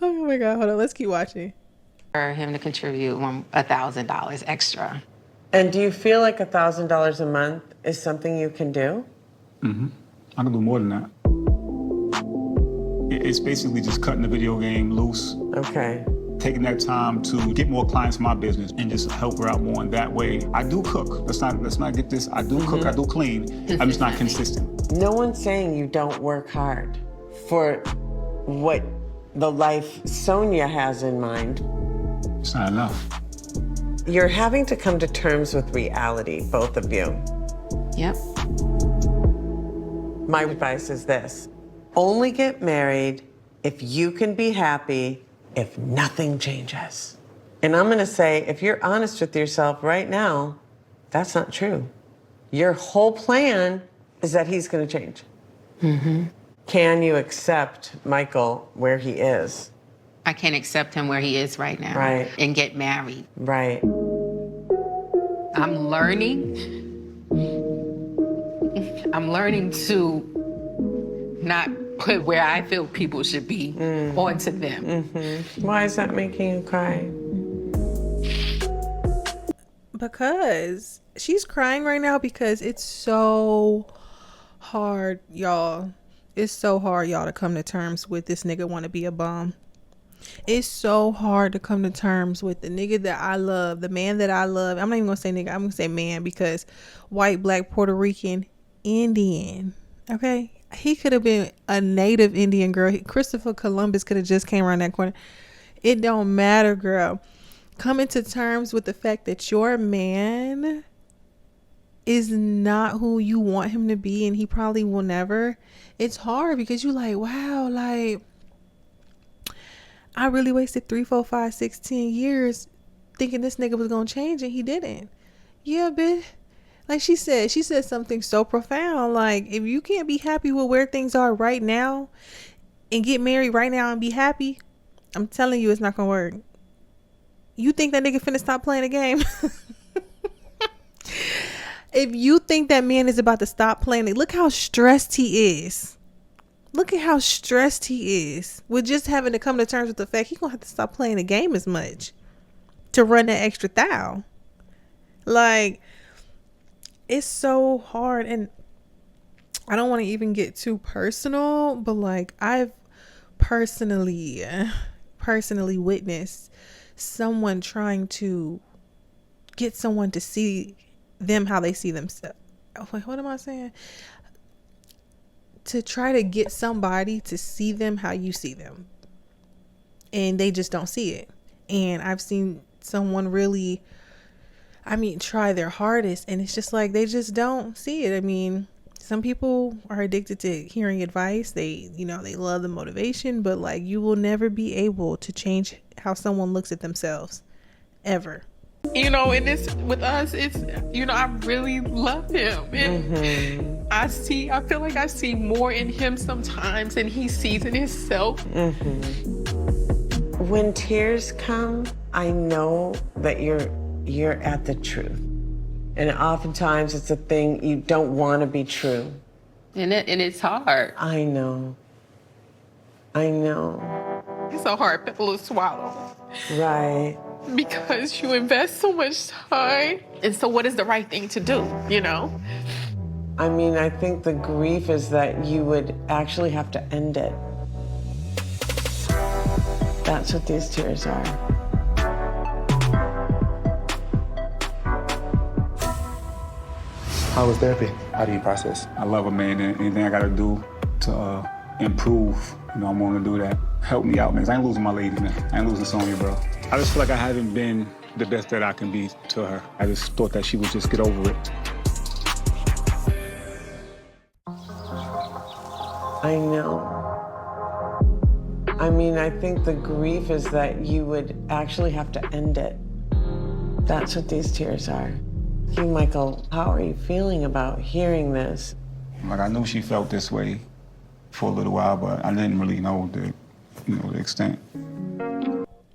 Oh my God, hold on, let's keep watching. For him to contribute $1,000 extra. And do you feel like $1,000 a month is something you can do? Mm-hmm. I can do more than that. It's basically just cutting the video game loose. Okay. Taking that time to get more clients in my business and just help her out more in that way. I do cook. Let's not get this. I do cook, I do clean. I'm just not consistent. No one's saying you don't work hard for what the life Sonia has in mind. It's not enough. You're having to come to terms with reality, both of you. Yep. My advice is this: only get married if you can be happy, if nothing changes. And I'm gonna say, if you're honest with yourself right now, that's not true. Your whole plan is that he's gonna change. Mm-hmm. Can you accept Michael where he is? I can't accept him where he is right now. Right. And get married. Right. I'm learning to not put where I feel people should be onto them. Why is that making you cry? Because she's crying right now because it's so hard, y'all. It's so hard, y'all, to come to terms with this nigga want to be a bum. It's so hard to come to terms with the nigga that I love, the man that I love. I'm not even gonna say nigga, I'm gonna say man, because white, black, Puerto Rican, Indian, okay? He could have been a native Indian girl. Christopher Columbus could have just came around that corner. It don't matter, girl. Coming to terms with the fact that your man is not who you want him to be, and he probably will never. It's hard because you like, wow, like, I really wasted 3, 4, 5, 6, 10 years thinking this nigga was gonna change, and he didn't. Yeah, bitch. Like she said something so profound. Like, if you can't be happy with where things are right now and get married right now and be happy, I'm telling you, it's not gonna work. You think that nigga finna stop playing the game? If you think that man is about to stop playing it, look how stressed he is. Look at how stressed he is with just having to come to terms with the fact he's gonna have to stop playing the game as much to run that extra thou. Like, it's so hard, and I don't want to even get too personal, but like, I've personally witnessed someone trying to get someone to see them how they see themselves. Wait, what am I saying? To try to get somebody to see them how you see them, and they just don't see it. And I've seen someone really, try their hardest, and it's just like they just don't see it. I mean, some people are addicted to hearing advice. They love the motivation, but like, you will never be able to change how someone looks at themselves, ever. And this with us, it's, I really love him. And I feel like I see more in him sometimes than he sees in himself. When tears come, I know that you're at the truth. And oftentimes it's a thing you don't want to be true. And it's hard. I know. It's a hard pill to swallow. Right. Because you invest so much time. And so what is the right thing to do, I think the grief is that you would actually have to end it. That's what these tears are. How was therapy? How do you process? I love a man, and anything I gotta do to improve, I'm gonna do that. Help me out, man, 'cause I ain't losing my lady, man. I ain't losing Sonya, bro. I just feel like I haven't been the best that I can be to her. I just thought that she would just get over it. I know. I think the grief is that you would actually have to end it. That's what these tears are. You, Michael, how are you feeling about hearing this? Like, I knew she felt this way for a little while, but I didn't really know the extent.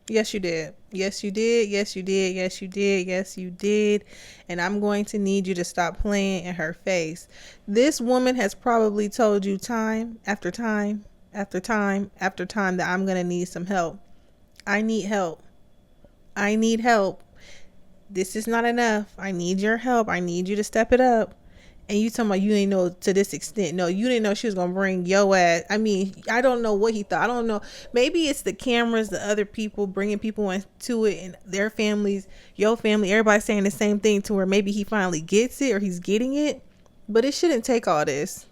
Yes, you did. Yes, you did. Yes, you did. Yes, you did. Yes, you did. And I'm going to need you to stop playing in her face. This woman has probably told you time after time after time after time that I'm going to need some help. I need help. I need help. This is not enough. I need your help. I need you to step it up. And you talking about you didn't know to this extent. No, you didn't know she was going to bring your ass. I don't know what he thought. I don't know. Maybe it's the cameras, the other people bringing people into it, and their families, your family, everybody saying the same thing to where maybe he finally gets it or he's getting it. But it shouldn't take all this.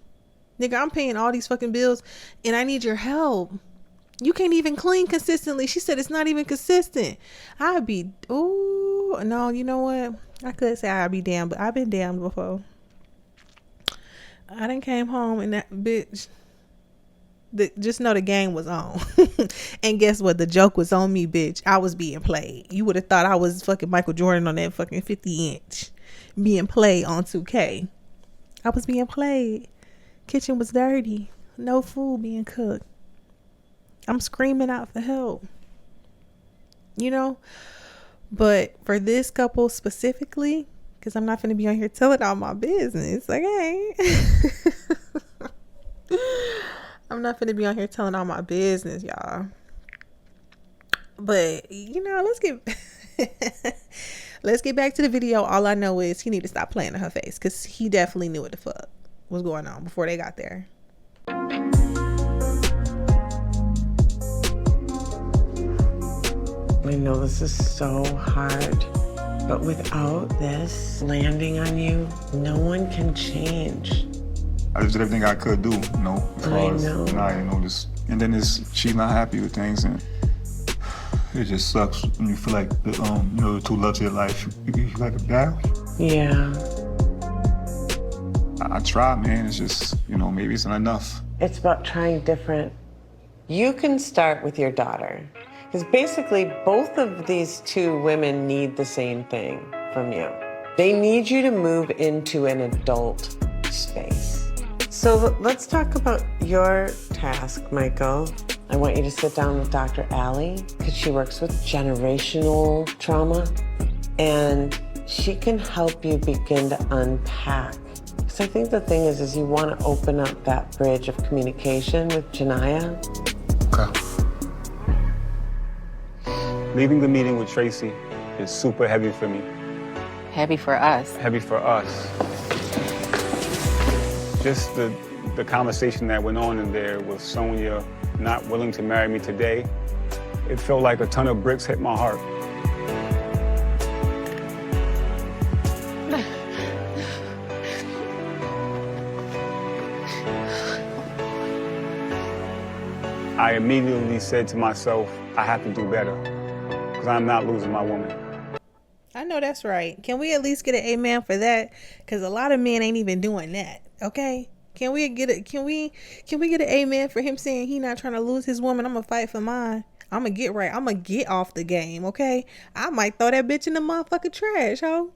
Nigga, I'm paying all these fucking bills and I need your help. You can't even clean consistently. She said it's not even consistent. No, you know what? I could say I'd be damned, but I've been damned before. I done came home and that bitch, just know the game was on. And guess what? The joke was on me, bitch. I was being played. You would have thought I was fucking Michael Jordan on that fucking 50-inch being played on 2K. I was being played. Kitchen was dirty. No food being cooked. I'm screaming out for help. But for this couple specifically, Because I'm not going to be on here telling all my business, okay? I'm not going to be on here telling all my business, y'all. But, you know, let's get back to the video. All I know is he need to stop playing in her face, because he definitely knew what the fuck was going on before they got there. I know this is so hard, but without this landing on you, no one can change. I just did everything I could do, you know, as far as, and then she's not happy with things, and it just sucks when you feel like the the two loves of your life, you like a battle. Yeah. I try, man. It's just, maybe it's not enough. It's about trying different. You can start with your daughter, because basically both of these two women need the same thing from you. They need you to move into an adult space. So let's talk about your task, Michael. I want you to sit down with Dr. Allie, because she works with generational trauma, and she can help you begin to unpack. Because I think the thing is you want to open up that bridge of communication with Janiyah. Okay. Leaving the meeting with Tracy is super heavy for me. Heavy for us. Heavy for us. Just the conversation that went on in there with Sonia not willing to marry me today, it felt like a ton of bricks hit my heart. I immediately said to myself, I have to do better, because I'm not losing my woman. I know that's right. Can we at least get an amen for that? Because a lot of men ain't even doing that, okay? Can we get an amen for him saying he not trying to lose his woman? I'm gonna fight for mine. I'm gonna get right. I'm gonna get off the game, okay? I might throw that bitch in the motherfucking trash, ho.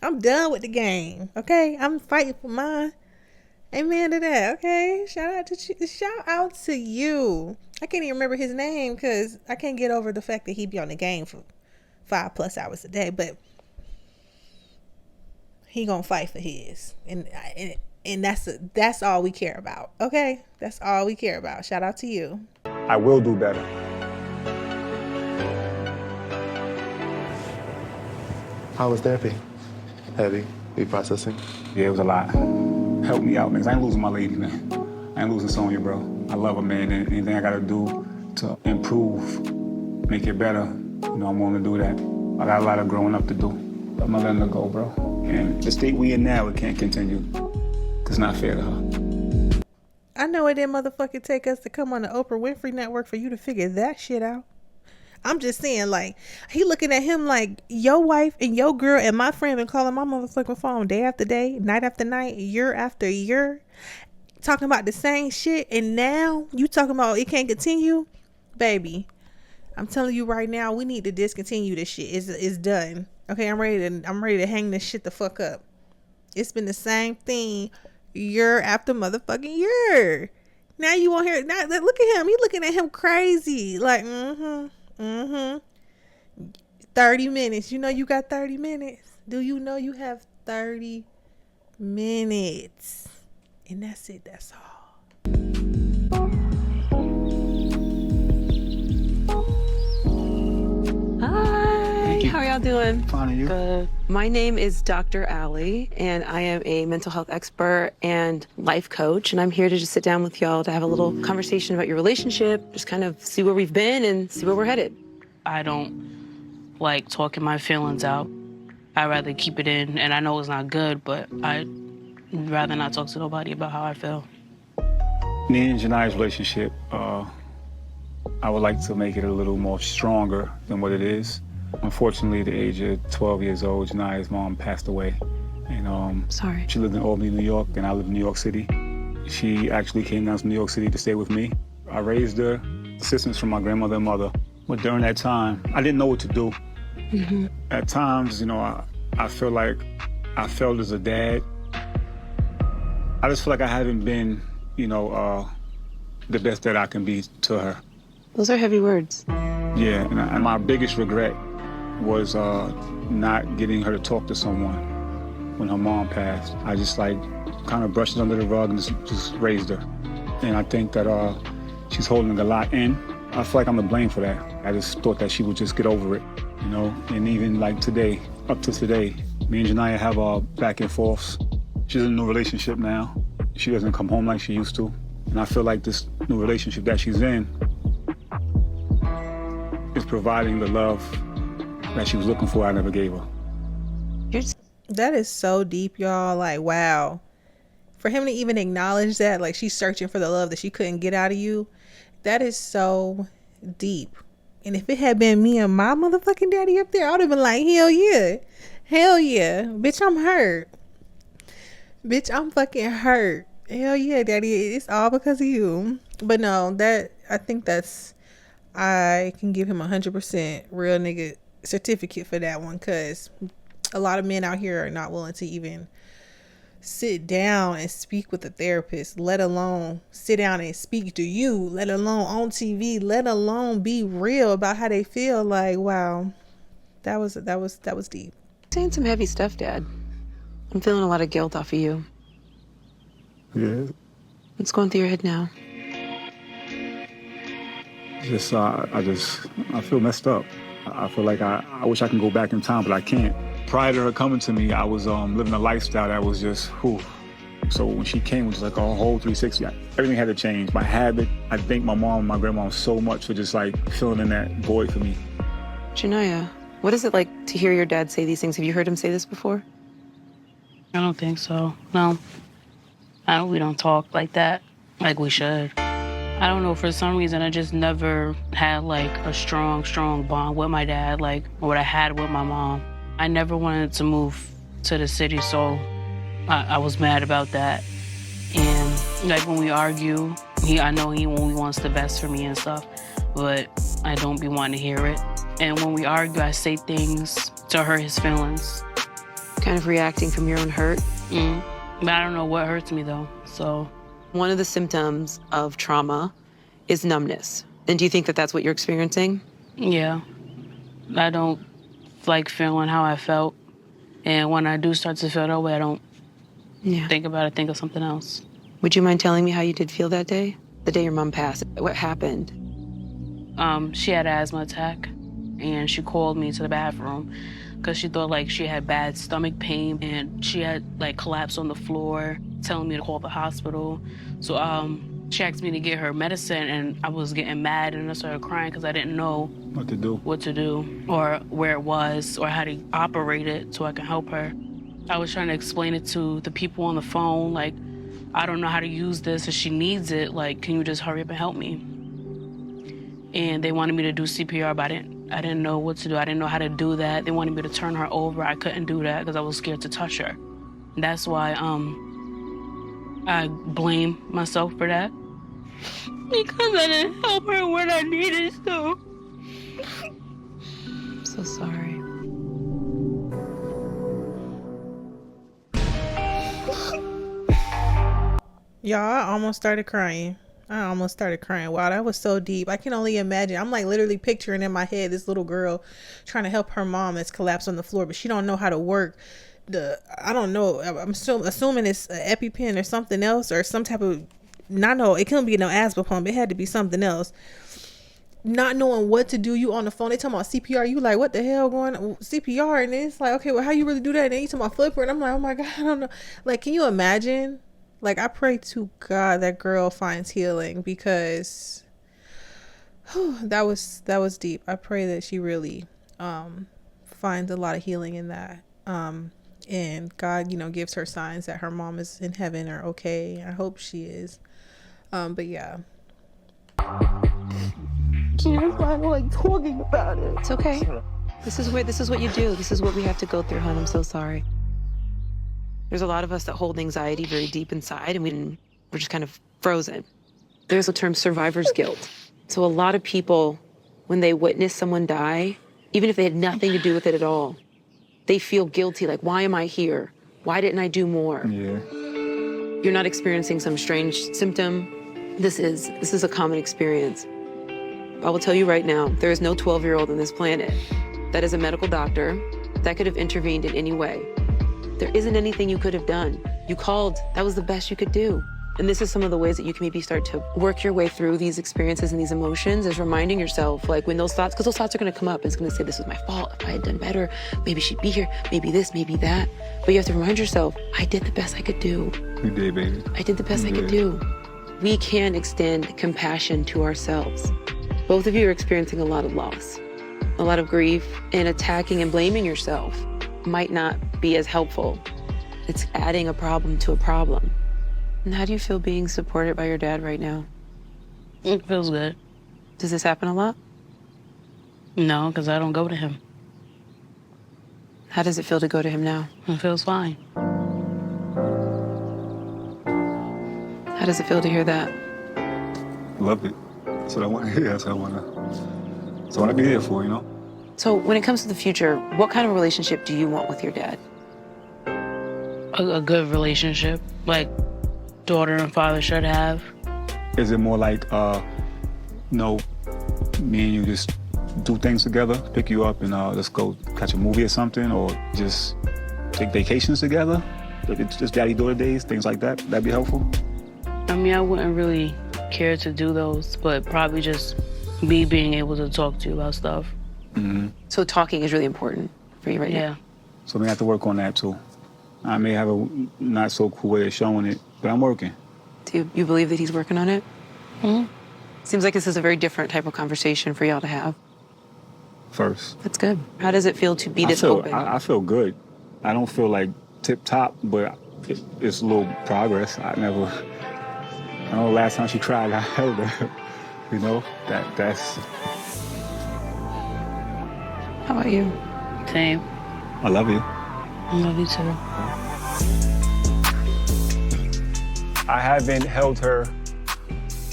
I'm done with the game, okay? I'm fighting for mine. Amen to that, okay? Shout out to you. I can't even remember his name because I can't get over the fact that he be on the game for 5+ hours a day, but he gonna fight for his, and that's all we care about, okay? That's all we care about. Shout out to you. I will do better. How was therapy? Heavy? Reprocessing? Yeah, it was a lot. Help me out, man, 'cause I ain't losing my lady, man. I ain't losing Sonia, bro. I love her, man, and anything I gotta do to improve, make it better, I'm willing to do that. I got a lot of growing up to do. I'm not letting her go, bro. And the state we in now, it can't continue. It's not fair to her. I know it didn't motherfucking take us to come on the Oprah Winfrey Network for you to figure that shit out. I'm just saying, like, he looking at him like, your wife and your girl and my friend been calling my motherfucking phone day after day, night after night, year after year, talking about the same shit, and now you talking about it can't continue? Baby, I'm telling you right now, we need to discontinue this shit. It's done. Okay, I'm ready to hang this shit the fuck up. It's been the same thing year after motherfucking year. Now you won't hear it. Now look at him. He looking at him crazy. Like, 30 minutes. You know you got 30 minutes. Do you know you have 30 minutes? And that's it. That's all. Hi, how are y'all doing? Fine, and you? Good. My name is Dr. Allie, and I am a mental health expert and life coach, and I'm here to just sit down with y'all to have a little conversation about your relationship, just kind of see where we've been and see where we're headed. I don't like talking my feelings out. I'd rather keep it in, and I know it's not good, but I'd rather not talk to nobody about how I feel. Me and Janiyah's relationship, I would like to make it a little more stronger than what it is. Unfortunately, at the age of 12 years old, Janiyah's mom passed away. And Sorry. She lived in Albany, New York, and I live in New York City. She actually came down to New York City to stay with me. I raised her, assistance from my grandmother and mother. But during that time, I didn't know what to do. Mm-hmm. At times, I feel like I failed as a dad. I just feel like I haven't been, the best that I can be to her. Those are heavy words. Yeah, and my biggest regret was not getting her to talk to someone. when her mom passed. I just like kind of brushed it under the rug and just raised her. And I think that she's holding a lot in. I feel like I'm to blame for that. I just thought that she would just get over it, you know? And even like today, up to today, me and Janiyah have back and forths. She's in a new relationship now. She doesn't come home like she used to. And I feel like this new relationship that she's in is providing the love that she was looking for I never gave her. That is so deep, y'all. Like, wow. For him to even acknowledge that, like, she's searching for the love that she couldn't get out of you, that is so deep. And if it had been me and my motherfucking daddy up there, I would have been like, hell yeah. Hell yeah. Bitch, I'm hurt. Bitch, I'm fucking hurt. Hell yeah, daddy. It's all because of you. But no, I think I can give him 100% real nigga certificate for that one, because a lot of men out here are not willing to even sit down and speak with a therapist, let alone sit down and speak to you, let alone on TV, let alone be real about how they feel. Like, wow, that was deep. Saying some heavy stuff, Dad. I'm feeling a lot of guilt off of you. Yeah. What's going through your head now? Just, I feel messed up. I feel like I wish I can go back in time, but I can't. Prior to her coming to me, I was living a lifestyle that was just, whew. So when she came, it was like a whole 360. Everything had to change. My habit, I thank my mom and my grandma so much for just like filling in that void for me. Janiyah, what is it like to hear your dad say these things? Have you heard him say this before? I don't think so. No. We don't talk like that, like we should. I don't know, for some reason, I just never had like a strong bond with my dad, like what I had with my mom. I never wanted to move to the city, so I was mad about that. And like when we argue, I know he only wants the best for me and stuff, but I don't be wanting to hear it. And when we argue, I say things to hurt his feelings. Kind of reacting from your own hurt? But I don't know what hurts me though, so. One of the symptoms of trauma is numbness. And do you think that that's what you're experiencing? Yeah. I don't like feeling how I felt. And when I do start to feel that way, I don't think about it, think of something else. Would you mind telling me how you did feel that day? The day your mom passed. What happened? She had an asthma attack, and she called me to the bathroom because she thought like she had bad stomach pain, and she had like collapsed on the floor, telling me to call the hospital. So she asked me to get her medicine, and I was getting mad, and I started crying because I didn't know what to do, or where it was, or how to operate it so I can help her. I was trying to explain it to the people on the phone, like, I don't know how to use this, and she needs it, like, can you just hurry up and help me? And they wanted me to do CPR, but I didn't know what to do. I didn't know how to do that. They wanted me to turn her over. I couldn't do that because I was scared to touch her. And that's why I blame myself for that. Because I didn't help her when I needed to. I'm so sorry. Y'all, I almost started crying. Wow, that was so deep. I can only imagine. I'm like literally picturing in my head this little girl trying to help her mom that's collapsed on the floor, but she don't know how to work I don't know. I'm still assuming it's an EpiPen or something else, or some type of, it couldn't be no asthma pump. It had to be something else. Not knowing what to do. You on the phone, they talking about CPR. You like, what the hell going on? CPR, and it's like, okay, well, how you really do that? And then you talking about flipper, and I'm like, oh my God, I don't know. Like, can you imagine? Like, I pray to God that girl finds healing, because that was deep. I pray that she really finds a lot of healing in that. And God, gives her signs that her mom is in heaven or okay. I hope she is. But yeah. That's why I don't like talking about it. It's okay. This is what you do. This is what we have to go through, hon. I'm so sorry. There's a lot of us that hold anxiety very deep inside, and we're just kind of frozen. There's a term, survivor's guilt. So a lot of people, when they witness someone die, even if they had nothing to do with it at all, they feel guilty, like, why am I here? Why didn't I do more? Yeah. You're not experiencing some strange symptom. This is a common experience. I will tell you right now, there is no 12-year-old on this planet that is a medical doctor that could have intervened in any way. There isn't anything you could have done. You called. That was the best you could do. And this is some of the ways that you can maybe start to work your way through these experiences and these emotions, is reminding yourself, like, when those thoughts, because those thoughts are going to come up, and it's going to say, this was my fault. If I had done better, maybe she'd be here, maybe this, maybe that. But you have to remind yourself, I did the best I could do. You did, baby. I did the best I could do. We can extend compassion to ourselves. Both of you are experiencing a lot of loss, a lot of grief, and attacking and blaming yourself might not be as helpful. It's adding a problem to a problem. And how do you feel being supported by your dad right now? It feels good. Does this happen a lot? No, because I don't go to him. How does it feel to go to him now? It feels fine. How does it feel to hear that? Love it. That's what I want to hear. That's what I want to be here for, you know? So when it comes to the future, what kind of relationship do you want with your dad? A good relationship, like daughter and father should have. Is it more like, no, me and you just do things together, pick you up and let's go catch a movie or something, or just take vacations together? Just daddy-daughter days, things like that? That'd be helpful? I mean, I wouldn't really care to do those, but probably just me being able to talk to you about stuff. Mm-hmm. So talking is really important for you right now? Yeah. So we have to work on that too. I may have a not so cool way of showing it, but I'm working. Do you believe that he's working on it? Mm-hmm. Seems like this is a very different type of conversation for y'all to have. First. That's good. How does it feel to be this open? I feel good. I don't feel like tip-top, but it's a little progress. I know the last time she cried, I held her. You know, that's... How about you? Same. I love you. I love you too. I haven't held her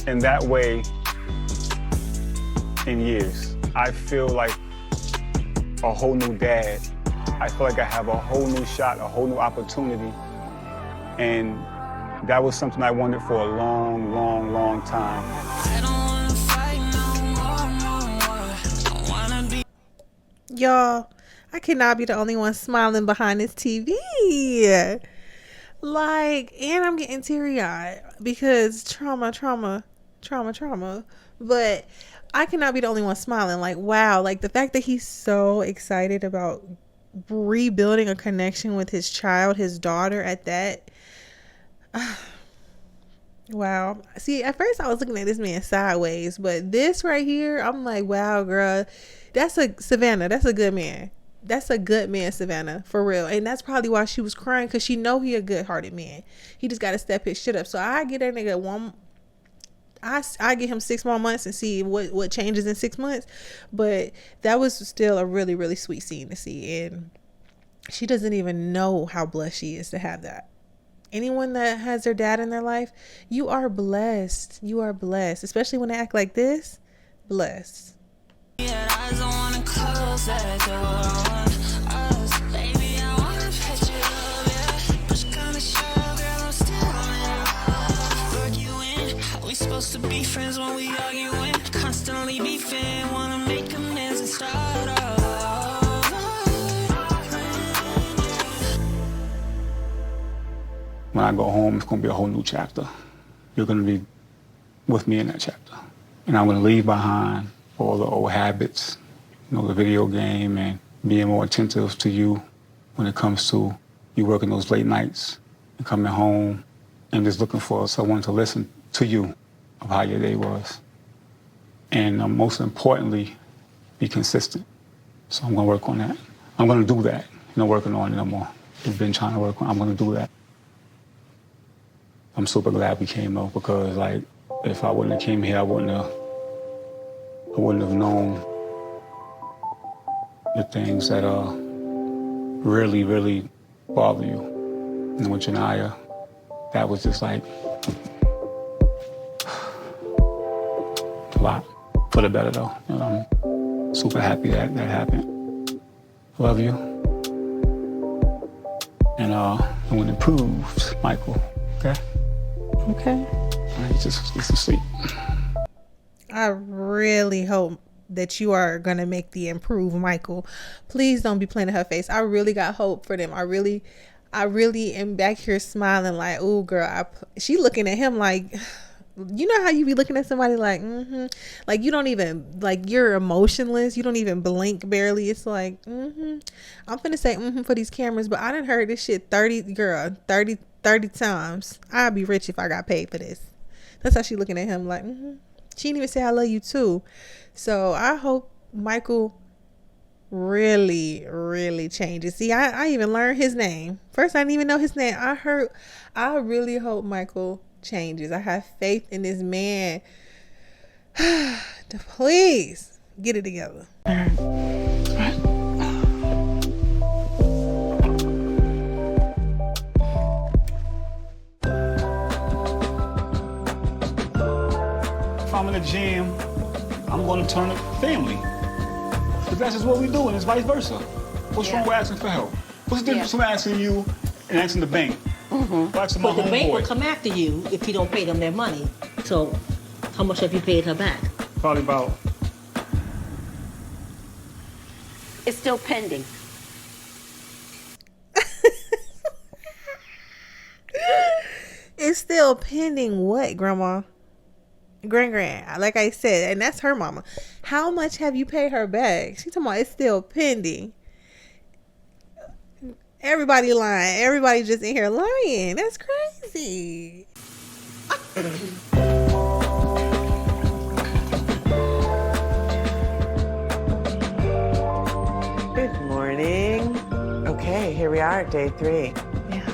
in that way in years. I feel like a whole new dad. I feel like I have a whole new shot, a whole new opportunity. And that was something I wanted for a long, long, long time. Y'all, I cannot be the only one smiling behind this TV. Like, and I'm getting teary-eyed because trauma. But I cannot be the only one smiling. Like, wow, like the fact that he's so excited about rebuilding a connection with his child, his daughter at that. Wow. See, at first I was looking at this man sideways, but this right here, I'm like, wow, girl, Savannah, that's a good man. That's a good man, Savannah, for real. And that's probably why she was crying, because she know he a good-hearted man. He just got to step his shit up. So I get that nigga I give him 6 more months and see what changes in 6 months. But that was still a really, really sweet scene to see. And she doesn't even know how blessed she is to have that. Anyone that has their dad in their life, you are blessed. You are blessed. Especially when they act like this. Blessed. Yeah, I don't wanna close that door on us. Baby, I wanna pet you up, yeah. Push kinda show, girl, I'm still in love. Arguing, how we supposed to be friends when we arguing? Constantly beefing, wanna make amends and start over. When I go home, it's gonna be a whole new chapter. You're gonna be with me in that chapter. And I'm gonna leave behind all the old habits, you know, the video game, and being more attentive to you when it comes to you working those late nights and coming home and just looking for someone to listen to you of how your day was. And most importantly, be consistent. So I'm gonna work on that. I'm gonna do that. Working on it no more. We've been trying to work on it. I'm gonna do that. I'm super glad we came though, because like, if I wouldn't have came here, I wouldn't have known the things that really, really bother you. And with Janaya, that was just like a lot. For the better though. I'm super happy that happened. Love you. And when it proves, Michael, okay? Okay. All right, just get some sleep. I really hope that you are going to make the improved Michael. Please don't be playing in her face. I really got hope for them. I I really am back here smiling like, oh girl, she looking at him like, you know how you be looking at somebody like, like you don't even, like you're emotionless. You don't even blink barely. It's like, I'm finna say for these cameras, but I done heard this shit 30 times. I'd be rich if I got paid for this. That's how she looking at him like, She didn't even say I love you too. So I hope Michael really, really changes. See, I even learned his name. First, I didn't even know his name. I really hope Michael changes. I have faith in this man. Please get it together. If I'm in a jam, I'm going to turn to family. Because that's just what we do, and it's vice versa. What's wrong with asking for help? What's the difference between asking you and asking the bank? But the bank will come after you if you don't pay them their money. So how much have you paid her back? Probably about... It's still pending. It's still pending what, Grandma? Grand. Like I said, and that's her mama. How much have you paid her back? She talking about it's still pending. Everybody lying. Everybody just in here lying. That's crazy. Good morning. Okay, here we are at day 3. Yeah.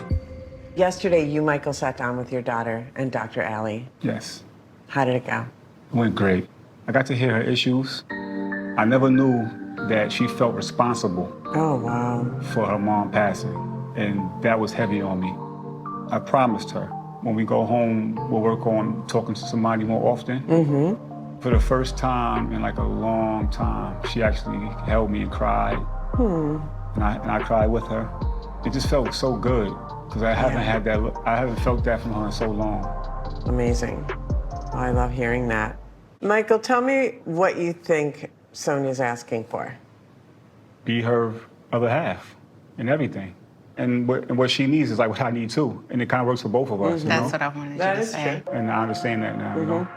Yesterday, you, Michael, sat down with your daughter and Dr. Allie. Yes. How did it go? It went great. I got to hear her issues. I never knew that she felt responsible for her mom passing, and that was heavy on me. I promised her when we go home, we'll work on talking to somebody more often. For the first time in like a long time, she actually held me and cried, and I cried with her. It just felt so good because I haven't felt that from her in so long. Amazing. I love hearing that. Michael, tell me what you think Sonia's asking for. Be her other half in everything. And what she needs is like what I need too. And it kind of works for both of us. That's what I wanted you to say. True. And I understand that now, you know?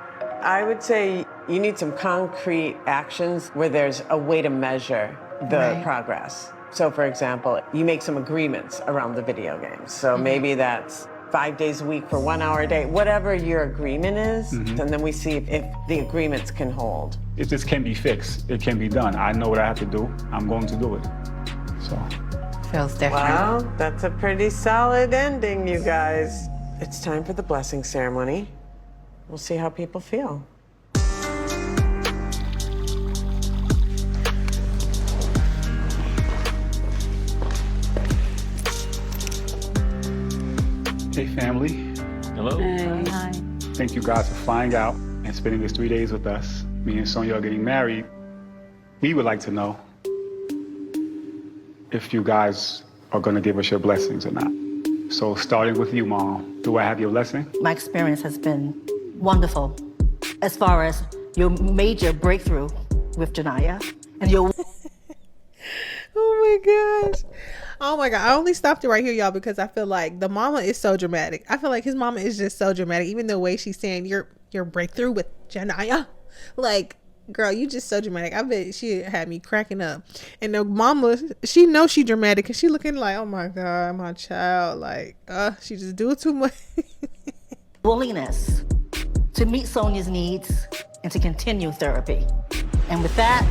I would say you need some concrete actions where there's a way to measure the progress. So for example, you make some agreements around the video games. So maybe that's 5 days a week for 1 hour a day, whatever your agreement is, and then we see if the agreements can hold. It just can be fixed. It can be done. I know what I have to do. I'm going to do it. So. Feels different. Well, that's a pretty solid ending, you guys. It's time for the blessing ceremony. We'll see how people feel. Hey, family. Hello. Hey. Hi. Thank you guys for flying out and spending this 3 days with us. Me and Sonia are getting married. We would like to know if you guys are going to give us your blessings or not. So starting with you, Mom, do I have your blessing? My experience has been wonderful as far as your major breakthrough with Janaya and your... Oh my God. I only stopped it right here, y'all, because I feel like the mama is so dramatic. I feel like his mama is just so dramatic. Even the way she's saying your breakthrough with Janaya. Like, girl, you just so dramatic. I bet she had me cracking up. And the mama, she knows she dramatic because she looking like, oh my God, my child. Like, she just do too much. willingness to meet Sonia's needs and to continue therapy. And with that,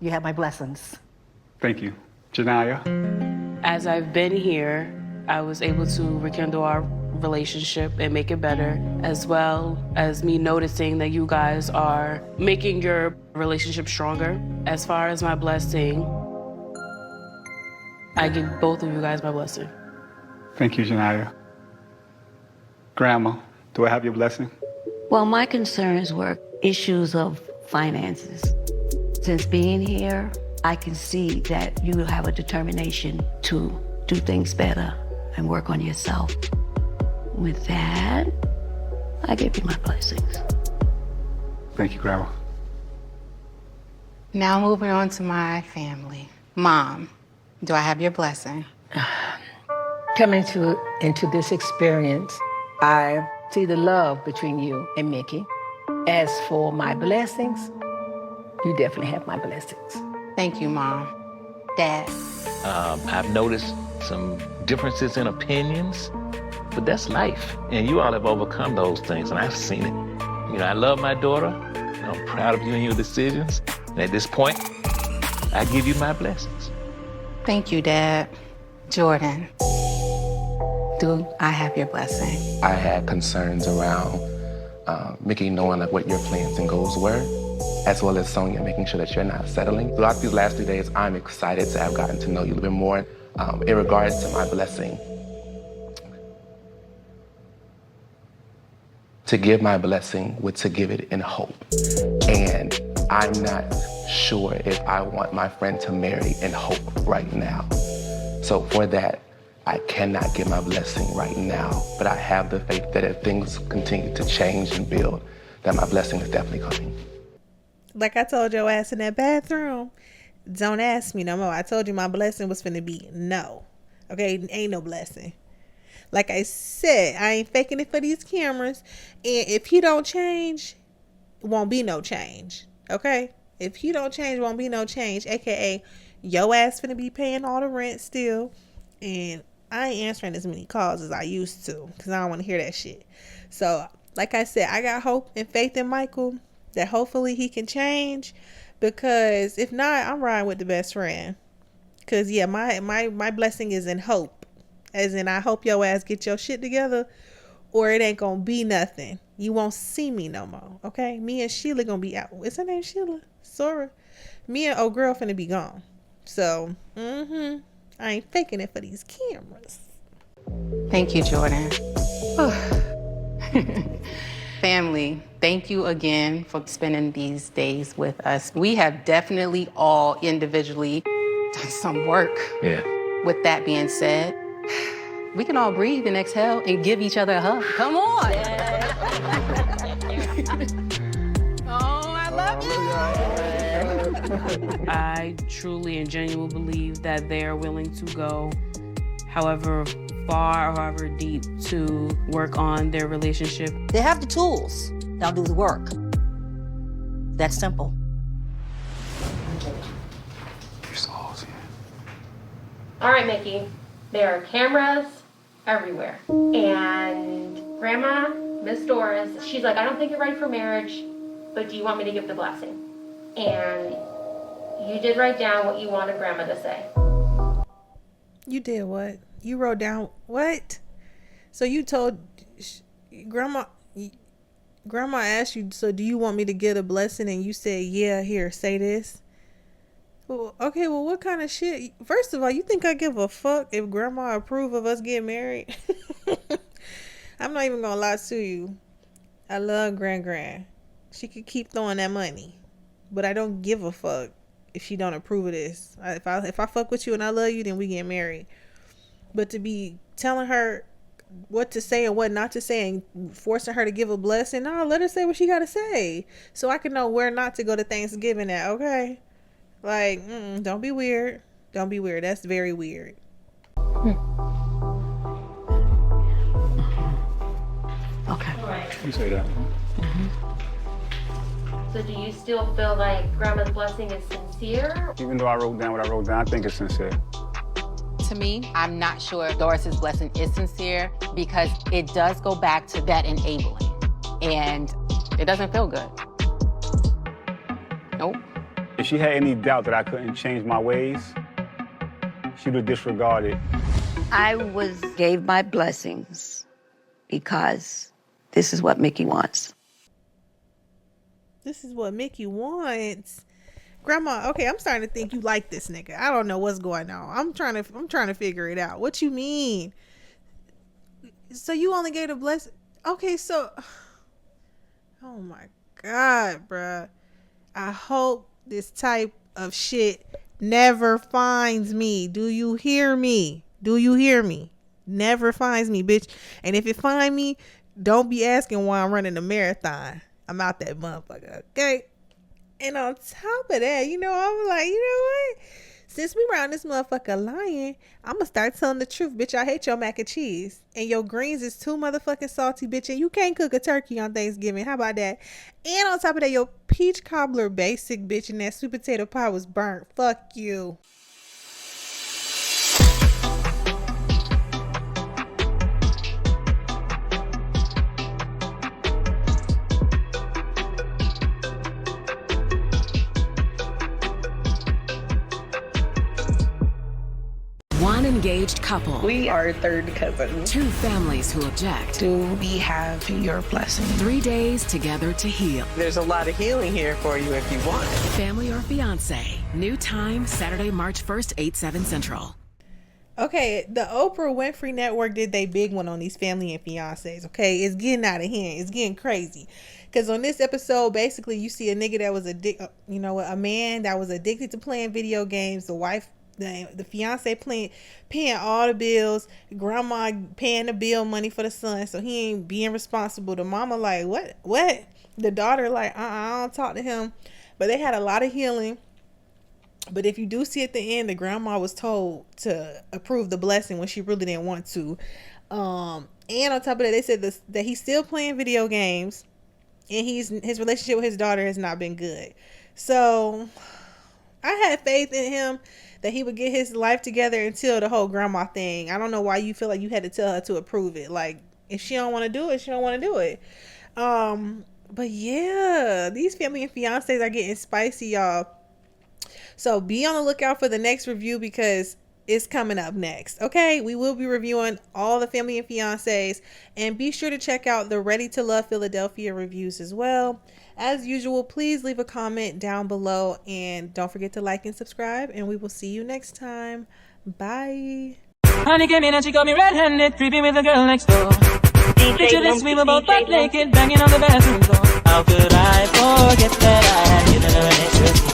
you have my blessings. Thank you. Janaya? As I've been here, I was able to rekindle our relationship and make it better, as well as me noticing that you guys are making your relationship stronger. As far as my blessing, I give both of you guys my blessing. Thank you, Janaya. Grandma, do I have your blessing? Well, my concerns were issues of finances. Since being here, I can see that you have a determination to do things better and work on yourself. With that, I give you my blessings. Thank you, Grandma. Now moving on to my family. Mom, Do I have your blessing? Coming into this experience, I see the love between you and Mickey. As for my blessings, you definitely have my blessings. Thank you, Mom. Dad. I've noticed some differences in opinions, but that's life. And you all have overcome those things, and I've seen it. You know, I love my daughter. I'm proud of you and your decisions. And at this point, I give you my blessings. Thank you, Dad. Jordan, do I have your blessing? I had concerns around Mickey knowing like what your plans and goals were, as well as Sonia making sure that you're not settling. Throughout these last 3 days, I'm excited to have gotten to know you a little bit more. In regards to my blessing, to give my blessing would to give it in hope. And I'm not sure if I want my friend to marry in hope right now. So for that, I cannot give my blessing right now, but I have the faith that if things continue to change and build, that my blessing is definitely coming. Like I told your ass in that bathroom, don't ask me no more. I told you my blessing was finna be no. Okay, ain't no blessing. Like I said, I ain't faking it for these cameras. And if he don't change, won't be no change. Okay? If he don't change, won't be no change. AKA, your ass finna be paying all the rent still. And I ain't answering as many calls as I used to, because I don't want to hear that shit. So, like I said, I got hope and faith in Michael that hopefully he can change. Because if not, I'm riding with the best friend. Because, yeah, my blessing is in hope. As in, I hope your ass get your shit together, or it ain't gonna be nothing. You won't see me no more, okay? Me and Sheila gonna be out. What's her name, Sheila? Sora. Me and old girl finna be gone. So, I ain't faking it for these cameras. Thank you, Jordan. Family, thank you again for spending these days with us. We have definitely all individually done some work. Yeah. With that being said, we can all breathe and exhale and give each other a hug. Come on. Oh, I love you. I truly and genuinely believe that they are willing to go however far or however deep to work on their relationship. They have the tools. Now do the work. That's simple. All right, Mickey, there are cameras everywhere. And Grandma, Miss Doris, she's like, I don't think you're ready for marriage, but do you want me to give the blessing? And you did write down what you wanted Grandma to say. You did what? You wrote down what? So you told Grandma asked you, so do you want me to get a blessing? And you said, yeah, here, say this. Well, okay, well, what kind of shit? First of all, you think I give a fuck if Grandma approve of us getting married? I'm not even gonna lie to you. I love Gran. She could keep throwing that money, but I don't give a fuck if she don't approve of this. If I fuck with you and I love you, then we get married. But to be telling her what to say and what not to say and forcing her to give a blessing, no, let her say what she gotta say so I can know where not to go to Thanksgiving at. Okay. Like, don't be weird. Don't be weird. That's very weird. Okay. You say that. So do you still feel like Grandma's blessing is sincere? Even though I wrote down what I wrote down, I think it's sincere. To me, I'm not sure if Doris's blessing is sincere because it does go back to that enabling. And it doesn't feel good. Nope. If she had any doubt that I couldn't change my ways, she would have disregarded. I gave my blessings because this is what Mickey wants. This is what Mickey wants. Grandma, okay, I'm starting to think you like this nigga. I don't know what's going on. I'm trying to figure it out. What you mean? So you only gave a blessing? Okay, so oh my God, bruh. I hope this type of shit never finds me. Do you hear me? Do you hear me? Never finds me, bitch. And if it find me, don't be asking why I'm running a marathon. I'm out that motherfucker, okay? And on top of that, I'm like, you know what? since we around this motherfucker lying, I'm gonna start telling the truth, bitch. I hate your mac and cheese. And your greens is too motherfucking salty, bitch. And you can't cook a turkey on Thanksgiving. How about that? And on top of that, your peach cobbler basic, bitch, and that sweet potato pie was burnt. Fuck you. One engaged couple. We are third cousins. Two families who object. Do we have your blessing? 3 days together to heal. There's a lot of healing here for you if you want it. Family or Fiancé. New time, Saturday, March 1st, 8/7 Central. Okay, the Oprah Winfrey Network did they big one on these family and fiancés. Okay, it's getting out of hand. It's getting crazy. Because on this episode, basically, you see a nigga that was a man that was addicted to playing video games. The wife, the fiance paying all the bills. Grandma paying the bill money for the son, so he ain't being responsible. The mama like, what? The daughter like, I don't talk to him. But they had a lot of healing. But if you do see at the end, the grandma was told to approve the blessing when she really didn't want to. And on top of that, they said that he's still playing video games, and his relationship with his daughter has not been good. So I had faith in him that he would get his life together until the whole grandma thing. I don't know why you feel like you had to tell her to approve it. Like, if she don't want to do it, she don't want to do it. But yeah, these family and fiancés are getting spicy, y'all. So be on the lookout for the next review because it's coming up next. Okay, we will be reviewing all the family and fiancés, and be sure to check out the Ready to Love Philadelphia reviews as well. As usual, please leave a comment down below, and don't forget to like and subscribe, and we will see you next time. Bye. Honey came in and she got me red-handed, creeping with the girl next door. Picture this, we were both butt naked, banging on the bathroom door. How could I forget that I had given her an extra?